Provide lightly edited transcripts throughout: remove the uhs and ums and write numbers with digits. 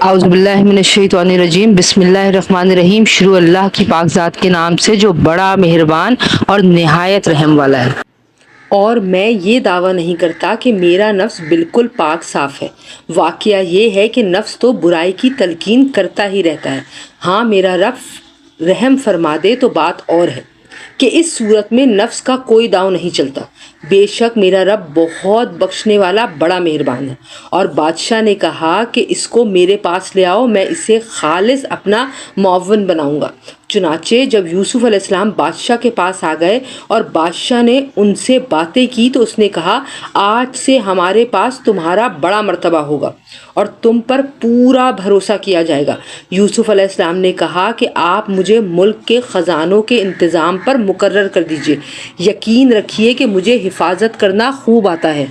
اعوذ باللہ من الشیطان الرجیم، بسم اللہ الرحمن الرحیم۔ شروع اللہ کی پاک ذات کے نام سے جو بڑا مہربان اور نہایت رحم والا ہے۔ اور میں یہ دعویٰ نہیں کرتا کہ میرا نفس بالکل پاک صاف ہے۔ واقعہ یہ ہے کہ نفس تو برائی کی تلقین کرتا ہی رہتا ہے۔ ہاں، میرا رب رحم فرما دے تو بات اور ہے کہ اس صورت میں نفس کا کوئی داؤ نہیں چلتا۔ بے شک میرا رب بہت بخشنے والا بڑا مہربان ہے۔ اور بادشاہ نے کہا کہ اس کو میرے پاس لے آؤ، میں اسے خالص اپنا معاون بناؤں گا۔ چنانچہ جب یوسف علیہ السلام بادشاہ کے پاس آ گئے اور بادشاہ نے ان سے باتیں کی تو اس نے کہا، آج سے ہمارے پاس تمہارا بڑا مرتبہ ہوگا اور تم پر پورا بھروسہ کیا جائے گا۔ یوسف علیہ السلام نے کہا کہ آپ مجھے ملک کے خزانوں کے انتظام پر مقرر کر دیجئے۔ یقین رکھیے کہ مجھے حفاظت کرنا خوب آتا ہے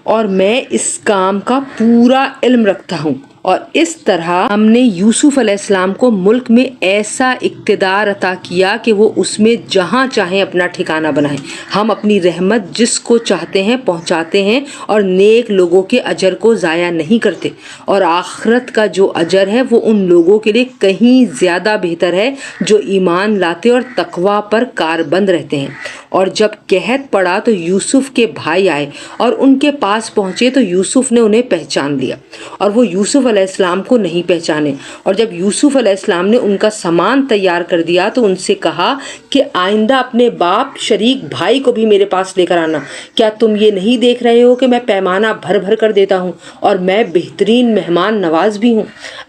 اور میں اس کام کا پورا علم رکھتا ہوں۔ اور اس طرح ہم نے یوسف علیہ السلام کو ملک میں ایسا اقتدار عطا کیا کہ وہ اس میں جہاں چاہیں اپنا ٹھکانہ بنائیں۔ ہم اپنی رحمت جس کو چاہتے ہیں پہنچاتے ہیں اور نیک لوگوں کے اجر کو ضائع نہیں کرتے، اور آخرت کا جو اجر ہے وہ ان لوگوں کے لیے کہیں زیادہ بہتر ہے جو ایمان لاتے اور تقوی پر کاربند رہتے ہیں۔ اور جب قحط پڑا تو یوسف کے بھائی آئے اور ان کے پاس پہنچے تو یوسف نے انہیں پہچان لیا اور وہ یوسف علیہ السلام کو نہیں پہچانے۔ اور جب یوسف علیہ السلام نے ان کا سامان تیار کر دیا تو ان سے کہا کہ آئندہ اپنے باپ شریک بھائی کو بھی میرے پاس لے کر آنا۔ کیا تم یہ نہیں دیکھ رہے ہو کہ میں پیمانہ بھر بھر کر دیتا ہوں اور میں بہترین مہمان نواز بھی ہوں؟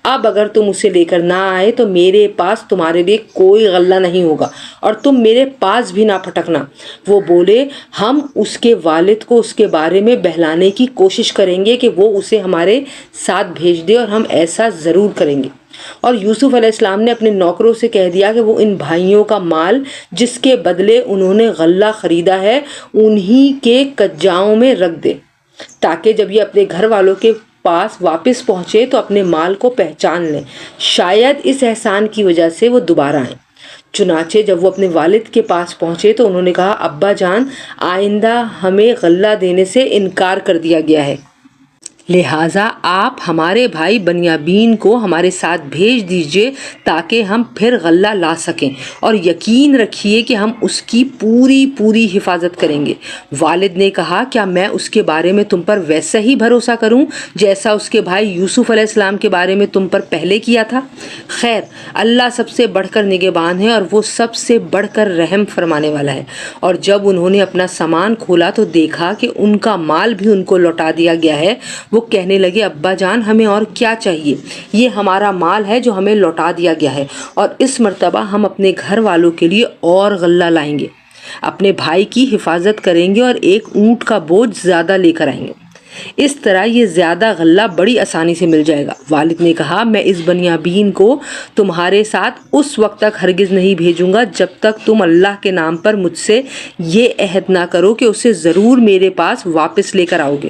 اب اگر تم اسے لے کر نہ آئے تو میرے پاس تمہارے لیے کوئی غلہ نہیں ہوگا اور تم میرے پاس بھی نہ پھٹکنا۔ وہ بولے، ہم اس کے والد کو اس کے بارے میں بہلانے کی کوشش کریں گے کہ وہ اسے ہمارے ساتھ بھیج دے، اور ہم ایسا ضرور کریں گے۔ اور یوسف علیہ السلام نے اپنے نوکروں سے کہہ دیا کہ وہ ان بھائیوں کا مال جس کے بدلے انہوں نے غلہ خریدا ہے انہی کے کجاؤں میں رکھ دے، تاکہ جب یہ اپنے گھر والوں کے پاس واپس پہنچے تو اپنے مال کو پہچان لیں، شاید اس احسان کی وجہ سے وہ دوبارہ آئیں۔ چنانچہ جب وہ اپنے والد کے پاس پہنچے تو انہوں نے کہا، ابا جان، آئندہ ہمیں غلہ دینے سے انکار کر دیا گیا ہے، لہٰذا آپ ہمارے بھائی بنیامین کو ہمارے ساتھ بھیج دیجئے تاکہ ہم پھر غلہ لا سکیں، اور یقین رکھیے کہ ہم اس کی پوری حفاظت کریں گے۔ والد نے کہا، کیا میں اس کے بارے میں تم پر ویسا ہی بھروسہ کروں جیسا اس کے بھائی یوسف علیہ السلام کے بارے میں تم پر پہلے کیا تھا؟ خیر، اللہ سب سے بڑھ کر نگہبان ہے اور وہ سب سے بڑھ کر رحم فرمانے والا ہے۔ اور جب انہوں نے اپنا سامان کھولا تو دیکھا کہ ان کا مال بھی ان کو لوٹا دیا گیا ہے۔ وہ کہنے لگے، ابا جان، ہمیں اور کیا چاہیے؟ یہ ہمارا مال ہے جو ہمیں لوٹا دیا گیا ہے، اور اس مرتبہ ہم اپنے گھر والوں کے لیے اور غلہ لائیں گے، اپنے بھائی کی حفاظت کریں گے اور ایک اونٹ کا بوجھ زیادہ لے کر آئیں گے۔ اس طرح یہ زیادہ غلہ بڑی آسانی سے مل جائے گا۔ والد نے کہا، میں اس بنیامین کو تمہارے ساتھ اس وقت تک ہرگز نہیں بھیجوں گا جب تک تم اللہ کے نام پر مجھ سے یہ عہد نہ کرو کہ اسے ضرور میرے پاس واپس لے کر آؤ گے،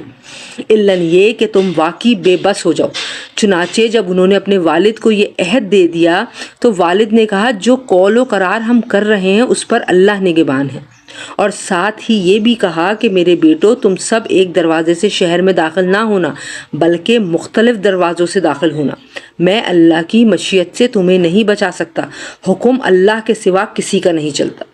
الا یہ کہ تم واقعی بے بس ہو جاؤ۔ چنانچہ جب انہوں نے اپنے والد کو یہ عہد دے دیا تو والد نے کہا، جو قول و قرار ہم کر رہے ہیں اس پر اللہ نگہبان ہے، اور ساتھ ہی یہ بھی کہا کہ میرے بیٹو، تم سب ایک دروازے سے شہر میں داخل نہ ہونا بلکہ مختلف دروازوں سے داخل ہونا۔ میں اللہ کی مشیت سے تمہیں نہیں بچا سکتا، حکم اللہ کے سوا کسی کا نہیں چلتا۔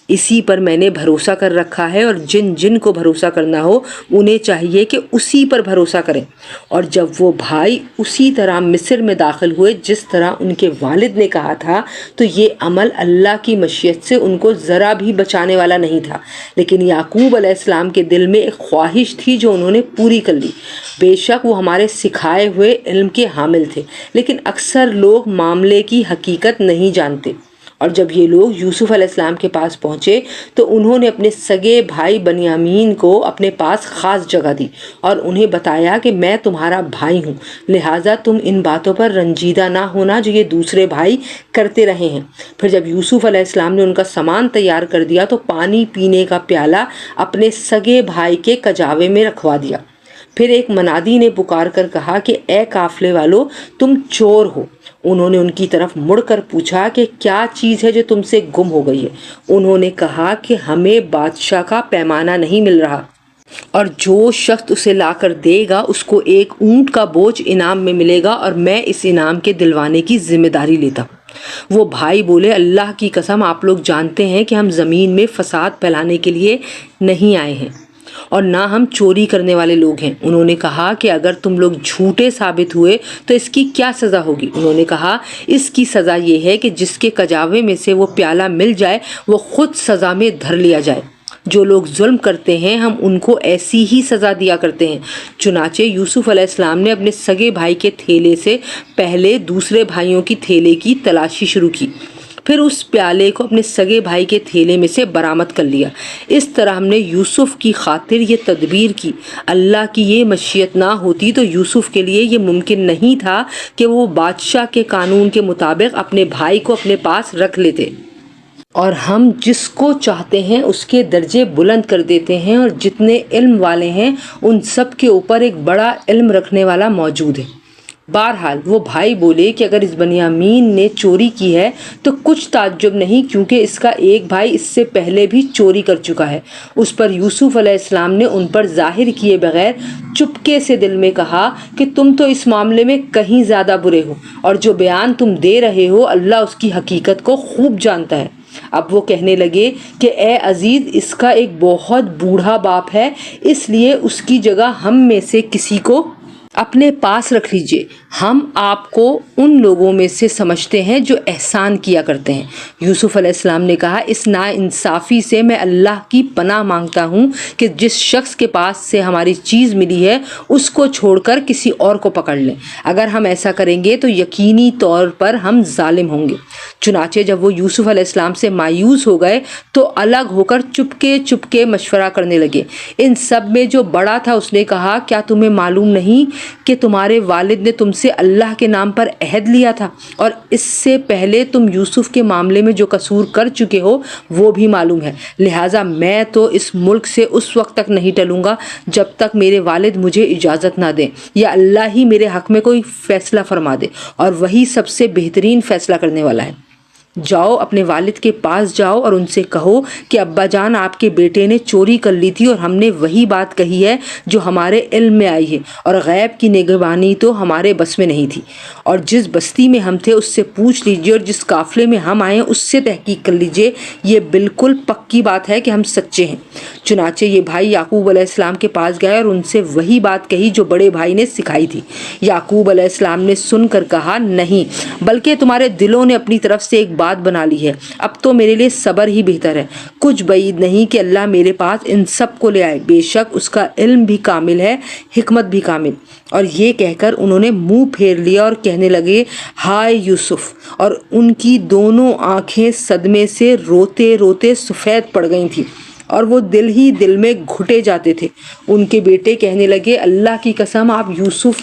اسی پر میں نے بھروسہ کر رکھا ہے، اور جن جن کو بھروسہ کرنا ہو انہیں چاہیے کہ اسی پر بھروسہ کریں۔ اور جب وہ بھائی اسی طرح مصر میں داخل ہوئے جس طرح ان کے والد نے کہا تھا تو یہ عمل اللہ کی مشیت سے ان کو ذرا بھی بچانے والا نہیں تھا، لیکن یعقوب علیہ السلام کے دل میں ایک خواہش تھی جو انہوں نے پوری کر لی۔ بے شک وہ ہمارے سکھائے ہوئے علم کے حامل تھے، لیکن اکثر لوگ معاملے کی حقیقت نہیں جانتے۔ اور جب یہ لوگ یوسف علیہ السلام کے پاس پہنچے تو انہوں نے اپنے سگے بھائی بنیامین کو اپنے پاس خاص جگہ دی اور انہیں بتایا کہ میں تمہارا بھائی ہوں، لہٰذا تم ان باتوں پر رنجیدہ نہ ہونا جو یہ دوسرے بھائی کرتے رہے ہیں۔ پھر جب یوسف علیہ السلام نے ان کا سامان تیار کر دیا تو پانی پینے کا پیالہ اپنے سگے بھائی کے کجاوے میں رکھوا دیا۔ پھر ایک منادی نے پکار کر کہا کہ اے قافلے والو، تم چور ہو۔ انہوں نے ان کی طرف مڑ کر پوچھا کہ کیا چیز ہے جو تم سے گم ہو گئی ہے؟ انہوں نے کہا کہ ہمیں بادشاہ کا پیمانہ نہیں مل رہا۔ اور جو شخص اسے لا کر دے گا اس کو ایک اونٹ کا بوجھ انعام میں ملے گا اور میں اس انعام کے دلوانے کی ذمہ داری لیتا ہوں۔ وہ بھائی بولے اللہ کی قسم آپ لوگ جانتے ہیں کہ ہم زمین میں فساد پھیلانے کے لیے نہیں آئے ہیں اور نہ ہم چوری کرنے والے لوگ ہیں۔ انہوں نے کہا کہ اگر تم لوگ جھوٹے ثابت ہوئے تو اس کی کیا سزا ہوگی؟ انہوں نے کہا اس کی سزا یہ ہے کہ جس کے کجاوے میں سے وہ پیالہ مل جائے وہ خود سزا میں دھر لیا جائے۔ جو لوگ ظلم کرتے ہیں ہم ان کو ایسی ہی سزا دیا کرتے ہیں۔ چنانچہ یوسف علیہ السلام نے اپنے سگے بھائی کے تھیلے سے پہلے دوسرے بھائیوں کی تھیلے کی تلاشی شروع کی، پھر اس پیالے کو اپنے سگے بھائی کے تھیلے میں سے برآمد کر لیا۔ اس طرح ہم نے یوسف کی خاطر یہ تدبیر کی۔ اللہ کی یہ مشیت نہ ہوتی تو یوسف کے لیے یہ ممکن نہیں تھا کہ وہ بادشاہ کے قانون کے مطابق اپنے بھائی کو اپنے پاس رکھ لیتے، اور ہم جس کو چاہتے ہیں اس کے درجے بلند کر دیتے ہیں، اور جتنے علم والے ہیں ان سب کے اوپر ایک بڑا علم رکھنے والا موجود ہے۔ بہرحال وہ بھائی بولے کہ اگر اس بنیامین نے چوری کی ہے تو کچھ تعجب نہیں، کیونکہ اس کا ایک بھائی اس سے پہلے بھی چوری کر چکا ہے۔ اس پر یوسف علیہ السلام نے ان پر ظاہر کیے بغیر چپکے سے دل میں کہا کہ تم تو اس معاملے میں کہیں زیادہ برے ہو، اور جو بیان تم دے رہے ہو اللہ اس کی حقیقت کو خوب جانتا ہے۔ اب وہ کہنے لگے کہ اے عزیز، اس کا ایک بہت بوڑھا باپ ہے، اس لیے اس کی جگہ ہم میں سے کسی کو اپنے پاس رکھ لیجئے۔ ہم آپ کو ان لوگوں میں سے سمجھتے ہیں جو احسان کیا کرتے ہیں۔ یوسف علیہ السلام نے کہا اس ناانصافی سے میں اللہ کی پناہ مانگتا ہوں کہ جس شخص کے پاس سے ہماری چیز ملی ہے اس کو چھوڑ کر کسی اور کو پکڑ لیں۔ اگر ہم ایسا کریں گے تو یقینی طور پر ہم ظالم ہوں گے۔ چنانچہ جب وہ یوسف علیہ السلام سے مایوس ہو گئے تو الگ ہو کر چپکے چپکے مشورہ کرنے لگے۔ ان سب میں جو بڑا تھا اس نے کہا کیا تمہیں معلوم نہیں کہ تمہارے والد نے تم سے اللہ کے نام پر عہد لیا تھا، اور اس سے پہلے تم یوسف کے معاملے میں جو قصور کر چکے ہو وہ بھی معلوم ہے، لہٰذا میں تو اس ملک سے اس وقت تک نہیں ٹلوں گا جب تک میرے والد مجھے اجازت نہ دیں، یا اللہ ہی میرے حق میں کوئی فیصلہ فرما دے، اور وہی سب سے بہترین فیصلہ کرنے والا ہے۔ جاؤ اپنے والد کے پاس جاؤ اور ان سے کہو کہ ابا جان آپ کے بیٹے نے چوری کر لی تھی اور ہم نے وہی بات کہی ہے جو ہمارے علم میں آئی ہے، اور غیب کی نگہبانی تو ہمارے بس میں نہیں تھی، اور جس بستی میں ہم تھے اس سے پوچھ لیجئے اور جس قافلے میں ہم آئے اس سے تحقیق کر لیجئے، یہ بالکل پکی بات ہے کہ ہم سچے ہیں۔ چنانچہ یہ بھائی یعقوب علیہ السلام کے پاس گئے اور ان سے وہی بات کہی جو بڑے بھائی نے سکھائی تھی۔ یعقوب علیہ السلام نے سن کر کہا نہیں، بلکہ تمہارے دلوں نے اپنی طرف سے ایک بات بنا لی ہے، اب تو میرے لیے صبر ہی بہتر ہے۔ کچھ بعید نہیں کہ اللہ میرے پاس ان سب کو لے آئے، بے شک اس کا علم بھی کامل ہے، حکمت بھی کامل۔ اور یہ کہہ کر انہوں نے منہ پھیر لیا اور کہنے لگے ہائے یوسف، اور ان کی دونوں آنکھیں صدمے سے روتے روتے سفید پڑ گئی تھیں اور وہ دل ہی دل میں گھٹے جاتے تھے۔ ان کے بیٹے کہنے لگے اللہ کی قسم آپ یوسف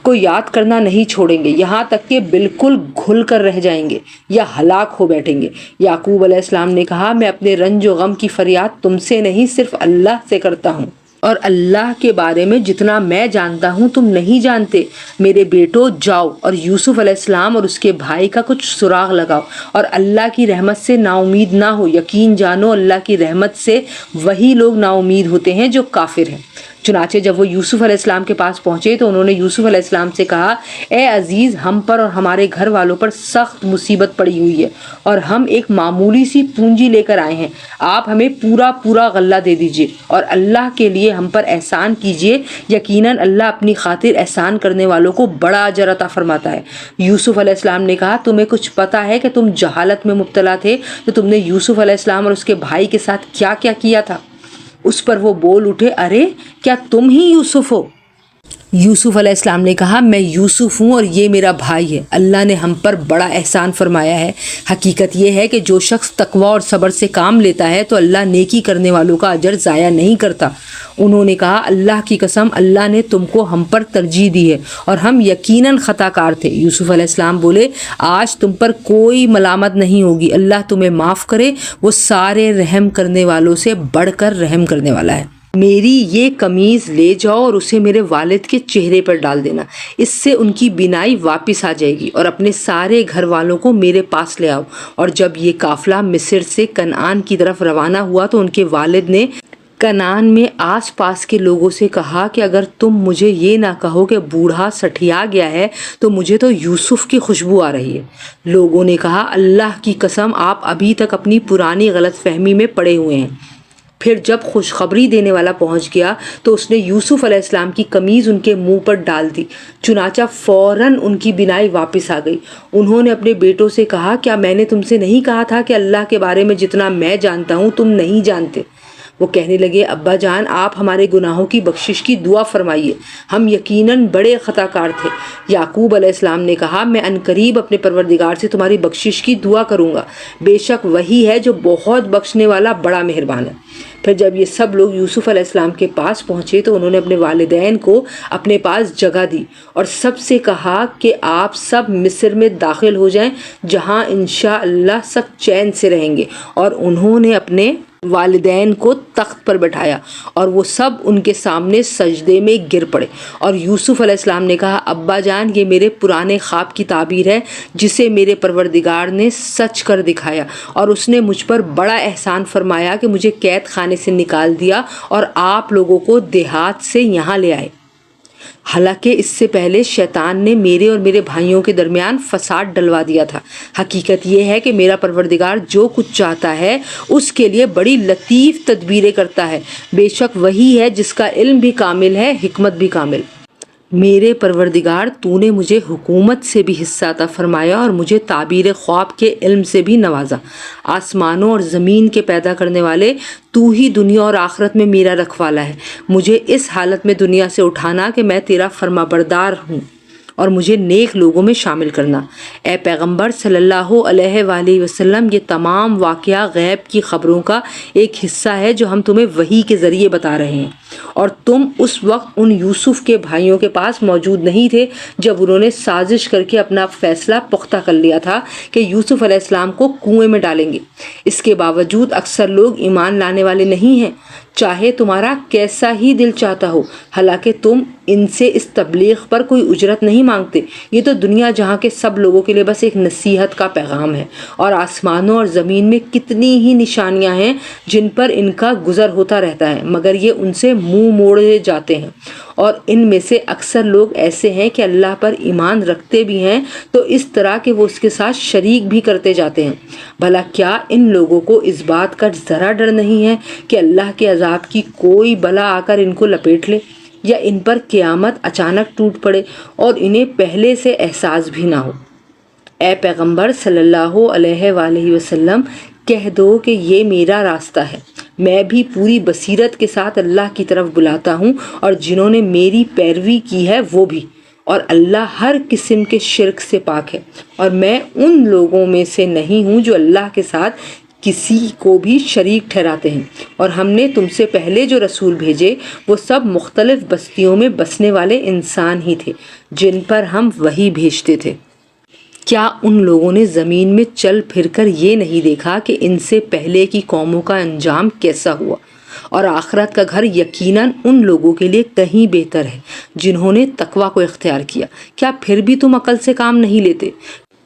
کو یاد کرنا نہیں چھوڑیں گے یہاں تک کہ بالکل گھل کر رہ جائیں گے یا ہلاک ہو بیٹھیں گے۔ یعقوب علیہ السلام نے کہا میں اپنے رنج و غم کی فریاد تم سے نہیں صرف اللہ سے کرتا ہوں، اور اللہ کے بارے میں جتنا میں جانتا ہوں تم نہیں جانتے۔ میرے بیٹو جاؤ اور یوسف علیہ السلام اور اس کے بھائی کا کچھ سراغ لگاؤ اور اللہ کی رحمت سے نا امید نہ ہو، یقین جانو اللہ کی رحمت سے وہی لوگ نا امید ہوتے ہیں جو کافر ہیں۔ چنانچہ جب وہ یوسف علیہ السلام کے پاس پہنچے تو انہوں نے یوسف علیہ السلام سے کہا اے عزیز، ہم پر اور ہمارے گھر والوں پر سخت مصیبت پڑی ہوئی ہے اور ہم ایک معمولی سی پونجی لے کر آئے ہیں، آپ ہمیں پورا غلہ دے دیجئے اور اللہ کے لیے ہم پر احسان کیجئے، یقیناً اللہ اپنی خاطر احسان کرنے والوں کو بڑا اجر عطا فرماتا ہے۔ یوسف علیہ السلام نے کہا تمہیں کچھ پتہ ہے کہ تم جہالت میں مبتلا تھے تو تم نے یوسف علیہ السلام اور اس کے بھائی کے ساتھ کیا کیا کیا تھا؟ اس پر وہ بول اٹھے ارے کیا تم ہی یوسف ہو؟ یوسف علیہ السلام نے کہا میں یوسف ہوں اور یہ میرا بھائی ہے، اللہ نے ہم پر بڑا احسان فرمایا ہے۔ حقیقت یہ ہے کہ جو شخص تقوی اور صبر سے کام لیتا ہے تو اللہ نیکی کرنے والوں کا اجر ضائع نہیں کرتا۔ انہوں نے کہا اللہ کی قسم اللہ نے تم کو ہم پر ترجیح دی ہے اور ہم یقیناً خطا کار تھے۔ یوسف علیہ السلام بولے آج تم پر کوئی ملامت نہیں ہوگی، اللہ تمہیں معاف کرے، وہ سارے رحم کرنے والوں سے بڑھ کر رحم کرنے والا ہے۔ میری یہ قمیض لے جاؤ اور اسے میرے والد کے چہرے پر ڈال دینا، اس سے ان کی بینائی واپس آ جائے گی، اور اپنے سارے گھر والوں کو میرے پاس لے آؤ۔ اور جب یہ قافلہ مصر سے کنعان کی طرف روانہ ہوا تو ان کے والد نے کنعان میں آس پاس کے لوگوں سے کہا کہ اگر تم مجھے یہ نہ کہو کہ بوڑھا سٹھیا گیا ہے تو مجھے تو یوسف کی خوشبو آ رہی ہے۔ لوگوں نے کہا اللہ کی قسم آپ ابھی تک اپنی پرانی غلط فہمی میں پڑے ہوئے ہیں۔ پھر جب خوشخبری دینے والا پہنچ گیا تو اس نے یوسف علیہ السلام کی قمیض ان کے منہ پر ڈال دی، چنانچہ فوراً ان کی بینائی واپس آ گئی۔ انہوں نے اپنے بیٹوں سے کہا کیا میں نے تم سے نہیں کہا تھا کہ اللہ کے بارے میں جتنا میں جانتا ہوں تم نہیں جانتے؟ وہ کہنے لگے ابا جان آپ ہمارے گناہوں کی بخشش کی دعا فرمائیے، ہم یقیناً بڑے خطا کار تھے۔ یعقوب علیہ السلام نے کہا میں عنقریب اپنے پروردگار سے تمہاری بخشش کی دعا کروں گا، بے شک وہی ہے جو بہت بخشنے والا بڑا مہربان ہے۔ پھر جب یہ سب لوگ یوسف علیہ السلام کے پاس پہنچے تو انہوں نے اپنے والدین کو اپنے پاس جگہ دی اور سب سے کہا کہ آپ سب مصر میں داخل ہو جائیں جہاں انشاءاللہ سب چین سے رہیں گے، اور انہوں نے اپنے والدین کو تخت پر بٹھایا اور وہ سب ان کے سامنے سجدے میں گر پڑے، اور یوسف علیہ السلام نے کہا ابا جان یہ میرے پرانے خواب کی تعبیر ہے جسے میرے پروردگار نے سچ کر دکھایا، اور اس نے مجھ پر بڑا احسان فرمایا کہ مجھے قید خانے سے نکال دیا اور آپ لوگوں کو دیہات سے یہاں لے آئے۔ حالانکہ اس سے پہلے شیطان نے میرے اور میرے بھائیوں کے درمیان فساد ڈلوا دیا تھا۔ حقیقت یہ ہے کہ میرا پروردگار جو کچھ چاہتا ہے اس کے لیے بڑی لطیف تدبیریں کرتا ہے، بے شک وہی ہے جس کا علم بھی کامل ہے، حکمت بھی کامل۔ میرے پروردگار تو نے مجھے حکومت سے بھی حصہ عطا فرمایا اور مجھے تعبیر خواب کے علم سے بھی نوازا۔ آسمانوں اور زمین کے پیدا کرنے والے تو ہی دنیا اور آخرت میں میرا رکھوالا ہے۔ مجھے اس حالت میں دنیا سے اٹھانا کہ میں تیرا فرما بردار ہوں اور مجھے نیک لوگوں میں شامل کرنا۔ اے پیغمبر صلی اللہ علیہ وآلہ وسلم یہ تمام واقعہ غیب کی خبروں کا ایک حصہ ہے جو ہم تمہیں وحی کے ذریعے بتا رہے ہیں، اور تم اس وقت ان یوسف کے بھائیوں کے پاس موجود نہیں تھے جب انہوں نے سازش کر کے اپنا فیصلہ پختہ کر لیا تھا کہ یوسف علیہ السلام کو کنویں میں ڈالیں گے۔ اس کے باوجود اکثر لوگ ایمان لانے والے نہیں ہیں، چاہے تمہارا کیسا ہی دل چاہتا ہو، حالانکہ تم ان سے اس تبلیغ پر کوئی اجرت نہیں مانگتے۔ یہ تو دنیا جہاں کے سب لوگوں کے لیے بس ایک نصیحت کا پیغام ہے، اور آسمانوں اور زمین میں کتنی ہی نشانیاں ہیں جن پر ان کا گزر ہوتا رہتا ہے، مگر یہ ان سے منہ موڑے جاتے ہیں، اور ان میں سے اکثر لوگ ایسے ہیں کہ اللہ پر ایمان رکھتے بھی ہیں تو اس طرح کہ وہ اس کے ساتھ شریک بھی کرتے جاتے ہیں۔ بھلا کیا ان لوگوں کو اس بات کا ذرا ڈر نہیں ہے کہ اللہ کے عذاب کی کوئی بلا آ کر ان کو لپیٹ لے، یا ان پر قیامت اچانک ٹوٹ پڑے اور انہیں پہلے سے احساس بھی نہ ہو؟ اے پیغمبر صلی اللہ علیہ وآلہ وسلم کہہ دو کہ یہ میرا راستہ ہے، میں بھی پوری بصیرت کے ساتھ اللہ کی طرف بلاتا ہوں، اور جنہوں نے میری پیروی کی ہے وہ بھی، اور اللہ ہر قسم کے شرک سے پاک ہے، اور میں ان لوگوں میں سے نہیں ہوں جو اللہ کے ساتھ کسی کو بھی شریک ٹھہراتے ہیں۔ اور ہم نے تم سے پہلے جو رسول بھیجے وہ سب مختلف بستیوں میں بسنے والے انسان ہی تھے جن پر ہم وحی بھیجتے تھے۔ کیا ان لوگوں نے زمین میں چل پھر کر یہ نہیں دیکھا کہ ان سے پہلے کی قوموں کا انجام کیسا ہوا؟ اور آخرت کا گھر یقیناً ان لوگوں کے لیے کہیں بہتر ہے جنہوں نے تقوی کو اختیار کیا۔ کیا پھر بھی تم عقل سے کام نہیں لیتے؟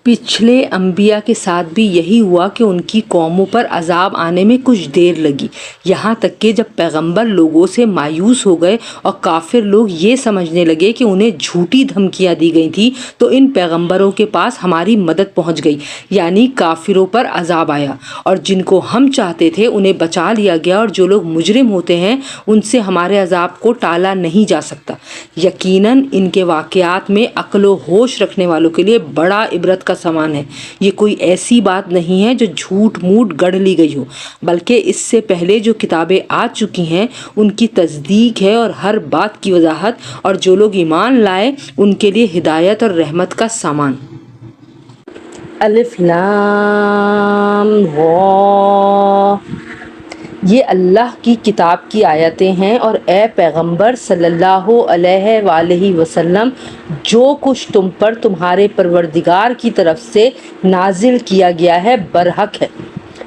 پچھلے انبیاء کے ساتھ بھی یہی ہوا کہ ان کی قوموں پر عذاب آنے میں کچھ دیر لگی، یہاں تک کہ جب پیغمبر لوگوں سے مایوس ہو گئے اور کافر لوگ یہ سمجھنے لگے کہ انہیں جھوٹی دھمکیاں دی گئی تھیں تو ان پیغمبروں کے پاس ہماری مدد پہنچ گئی، یعنی کافروں پر عذاب آیا، اور جن کو ہم چاہتے تھے انہیں بچا لیا گیا، اور جو لوگ مجرم ہوتے ہیں ان سے ہمارے عذاب کو ٹالا نہیں جا سکتا۔ یقیناً ان کے واقعات میں عقل و ہوش رکھنے والوں کے لیے بڑا عبرت کا سامان ہے۔ یہ کوئی ایسی بات نہیں ہے جو جھوٹ موٹ گڑھ لی گئی ہو، بلکہ اس سے پہلے جو کتابیں آ چکی ہیں ان کی تصدیق ہے اور ہر بات کی وضاحت، اور جو لوگ ایمان لائے ان کے لیے ہدایت اور رحمت کا سامان۔ الف لام را، یہ اللہ کی کتاب کی آیتیں ہیں، اور اے پیغمبر صلی اللہ علیہ وآلہ وسلم جو کچھ تم پر تمہارے پروردگار کی طرف سے نازل کیا گیا ہے برحق ہے،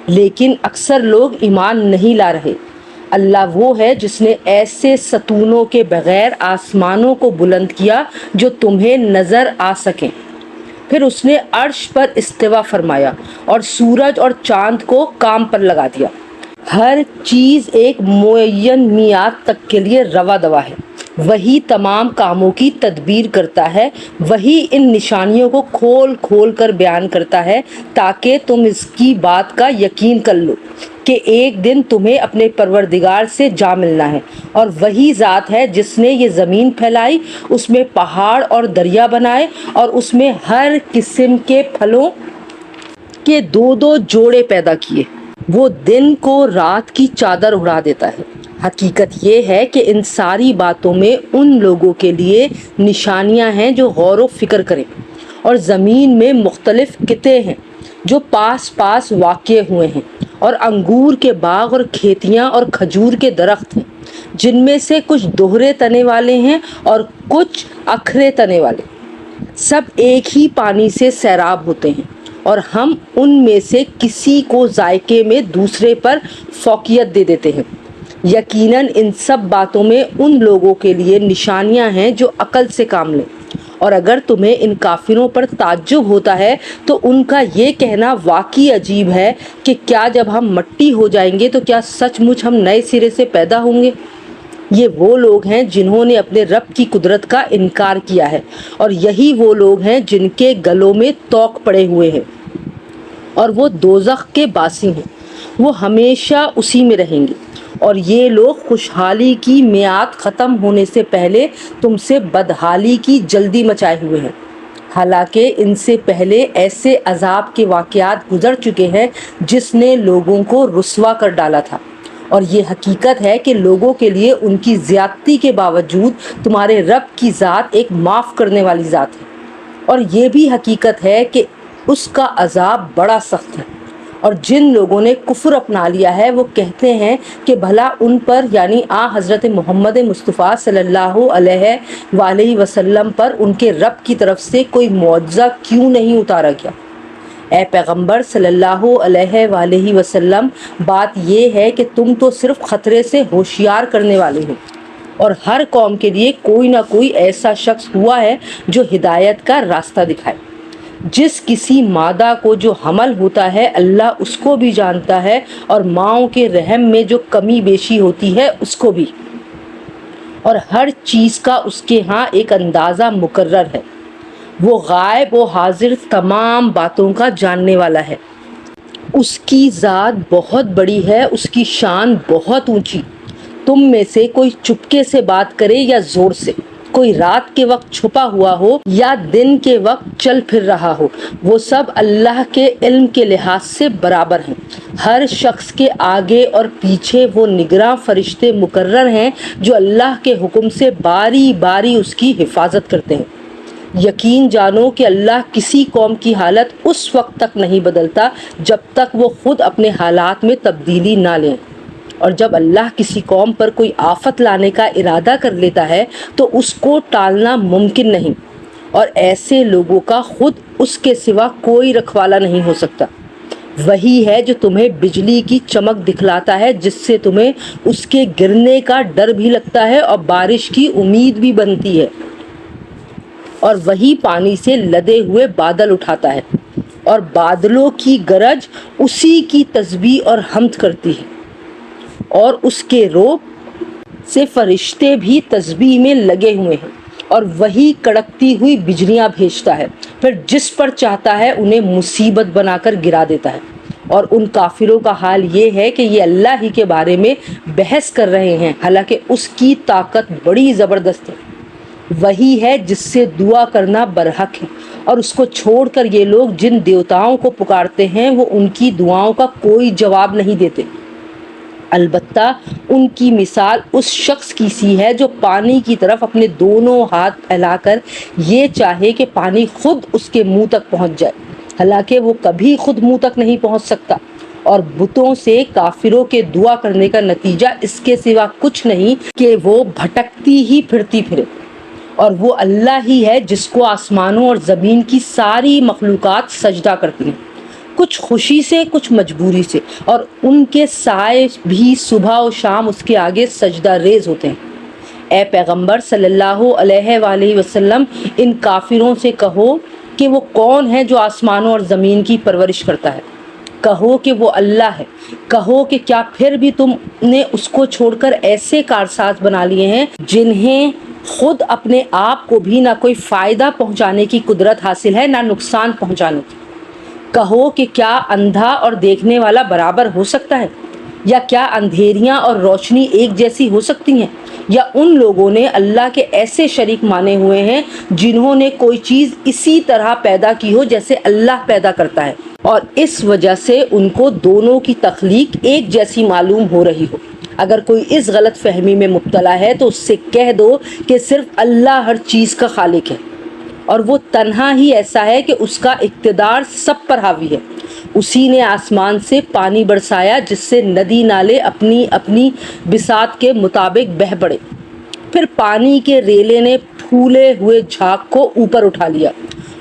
لیکن اکثر لوگ ایمان نہیں لا رہے۔ اللہ وہ ہے جس نے ایسے ستونوں کے بغیر آسمانوں کو بلند کیا جو تمہیں نظر آ سکیں، پھر اس نے عرش پر استوا فرمایا اور سورج اور چاند کو کام پر لگا دیا، ہر چیز ایک معین میعاد تک کے لیے روا دوا ہے، وہی تمام کاموں کی تدبیر کرتا ہے، وہی ان نشانیوں کو کھول کھول کر بیان کرتا ہے تاکہ تم اس کی بات کا یقین کر لو کہ ایک دن تمہیں اپنے پروردگار سے جا ملنا ہے۔ اور وہی ذات ہے جس نے یہ زمین پھیلائی، اس میں پہاڑ اور دریا بنائے اور اس میں ہر قسم کے پھلوں کے دو دو جوڑے پیدا کیے۔ وہ دن کو رات کی چادر اڑا دیتا ہے۔ حقیقت یہ ہے کہ ان ساری باتوں میں ان لوگوں کے لیے نشانیاں ہیں جو غور و فکر کریں، اور زمین میں مختلف قطعے ہیں جو پاس پاس واقع ہوئے ہیں، اور انگور کے باغ اور کھیتیاں اور کھجور کے درخت ہیں جن میں سے کچھ دوہرے تنے والے ہیں اور کچھ اکھرے تنے والے، سب ایک ہی پانی سے سیراب ہوتے ہیں، اور ہم ان میں سے کسی کو ذائقے میں دوسرے پر فوقیت دے دیتے ہیں۔ یقیناً ان سب باتوں میں ان لوگوں کے لیے نشانیاں ہیں جو عقل سے کام لیں، اور اگر تمہیں ان کافروں پر تعجب ہوتا ہے تو ان کا یہ کہنا واقعی عجیب ہے کہ کیا جب ہم مٹی ہو جائیں گے تو کیا سچ مچ ہم نئے سرے سے پیدا ہوں گے؟ یہ وہ لوگ ہیں جنہوں نے اپنے رب کی قدرت کا انکار کیا ہے، اور یہی وہ لوگ ہیں جن کے گلوں میں طوق پڑے ہوئے ہیں اور وہ دوزخ کے باسی ہیں، وہ ہمیشہ اسی میں رہیں گے۔ اور یہ لوگ خوشحالی کی میعاد ختم ہونے سے پہلے تم سے بدحالی کی جلدی مچائے ہوئے ہیں، حالانکہ ان سے پہلے ایسے عذاب کے واقعات گزر چکے ہیں جس نے لوگوں کو رسوا کر ڈالا تھا۔ اور یہ حقیقت ہے کہ لوگوں کے لیے ان کی زیادتی کے باوجود تمہارے رب کی ذات ایک معاف کرنے والی ذات ہے، اور یہ بھی حقیقت ہے کہ اس کا عذاب بڑا سخت ہے۔ اور جن لوگوں نے کفر اپنا لیا ہے وہ کہتے ہیں کہ بھلا ان پر یعنی حضرت محمد مصطفیٰ صلی اللہ علیہ وآلہ وسلم پر ان کے رب کی طرف سے کوئی معجزہ کیوں نہیں اتارا گیا؟ اے پیغمبر صلی اللہ علیہ وآلہ وسلم، بات یہ ہے کہ تم تو صرف خطرے سے ہوشیار کرنے والے ہو، اور ہر قوم کے لیے کوئی نہ کوئی ایسا شخص ہوا ہے جو ہدایت کا راستہ دکھائے۔ جس کسی مادہ کو جو حمل ہوتا ہے اللہ اس کو بھی جانتا ہے، اور ماؤں کے رحم میں جو کمی بیشی ہوتی ہے اس کو بھی، اور ہر چیز کا اس کے ہاں ایک اندازہ مقرر ہے۔ وہ غائب و حاضر تمام باتوں کا جاننے والا ہے۔ اس کی ذات بہت بڑی ہے، اس کی شان بہت اونچی۔ تم میں سے کوئی چپکے سے بات کرے یا زور سے، کوئی رات کے وقت چھپا ہوا ہو یا دن کے وقت چل پھر رہا ہو، وہ سب اللہ کے علم کے لحاظ سے برابر ہیں۔ ہر شخص کے آگے اور پیچھے وہ نگراں فرشتے مقرر ہیں جو اللہ کے حکم سے باری باری اس کی حفاظت کرتے ہیں۔ یقین جانو کہ اللہ کسی قوم کی حالت اس وقت تک نہیں بدلتا جب تک وہ خود اپنے حالات میں تبدیلی نہ لیں، اور جب اللہ کسی قوم پر کوئی آفت لانے کا ارادہ کر لیتا ہے تو اس کو ٹالنا ممکن نہیں، اور ایسے لوگوں کا خود اس کے سوا کوئی رکھوالا نہیں ہو سکتا۔ وہی ہے جو تمہیں بجلی کی چمک دکھلاتا ہے جس سے تمہیں اس کے گرنے کا ڈر بھی لگتا ہے اور بارش کی امید بھی بنتی ہے، اور وہی پانی سے لدے ہوئے بادل اٹھاتا ہے، اور بادلوں کی گرج اسی کی تسبیح اور حمد کرتی ہے، اور اس کے روح سے فرشتے بھی تسبیح میں لگے ہوئے ہیں، اور وہی کڑکتی ہوئی بجلیاں بھیجتا ہے، پھر جس پر چاہتا ہے انہیں مصیبت بنا کر گرا دیتا ہے۔ اور ان کافروں کا حال یہ ہے کہ یہ اللہ ہی کے بارے میں بحث کر رہے ہیں حالانکہ اس کی طاقت بڑی زبردست ہے۔ وہی ہے جس سے دعا کرنا برحق ہے، اور اس کو چھوڑ کر یہ لوگ جن دیوتاؤں کو پکارتے ہیں وہ ان کی دعاؤں کا کوئی جواب نہیں دیتے۔ البتہ ان کی مثال اس شخص کی سی ہے جو پانی کی طرف اپنے دونوں ہاتھ پھیلا کر یہ چاہے کہ پانی خود اس کے منہ تک پہنچ جائے، حالانکہ وہ کبھی خود منہ تک نہیں پہنچ سکتا۔ اور بتوں سے کافروں کے دعا کرنے کا نتیجہ اس کے سوا کچھ نہیں کہ وہ بھٹکتی ہی پھرتی پھرے، اور وہ اللہ ہی ہے جس کو آسمانوں اور زمین کی ساری مخلوقات سجدہ کرتی ہیں، کچھ خوشی سے کچھ مجبوری سے، اور ان کے سائے بھی صبح و شام اس کے آگے سجدہ ریز ہوتے ہیں۔ اے پیغمبر صلی اللہ علیہ وآلہ وسلم، ان کافروں سے کہو کہ وہ کون ہے جو آسمانوں اور زمین کی پرورش کرتا ہے؟ کہو کہ وہ اللہ ہے، کہو کہ کیا پھر بھی تم نے اس کو چھوڑ کر ایسے کارساز بنا لیے ہیں جنہیں خود اپنے آپ کو بھی نہ کوئی فائدہ پہنچانے کی قدرت حاصل ہے نہ نقصان پہنچانے کی۔ کہو کہ کیا اندھا اور دیکھنے والا برابر ہو سکتا ہے؟ یا کیا اندھیریاں اور روشنی ایک جیسی ہو سکتی ہیں؟ یا ان لوگوں نے اللہ کے ایسے شریک مانے ہوئے ہیں جنہوں نے کوئی چیز اسی طرح پیدا کی ہو جیسے اللہ پیدا کرتا ہے، اور اس وجہ سے ان کو دونوں کی تخلیق ایک جیسی معلوم ہو رہی ہو۔ اگر کوئی اس غلط فہمی میں مبتلا ہے تو اس سے کہہ دو کہ صرف اللہ ہر چیز کا خالق ہے، اور وہ تنہا ہی ایسا ہے کہ اس کا اقتدار سب پر حاوی ہے۔ اسی نے آسمان سے پانی برسایا جس سے ندی نالے اپنی اپنی بساط کے مطابق بہہ پڑے، پھر پانی کے ریلے نے پھولے ہوئے جھاگ کو اوپر اٹھا لیا،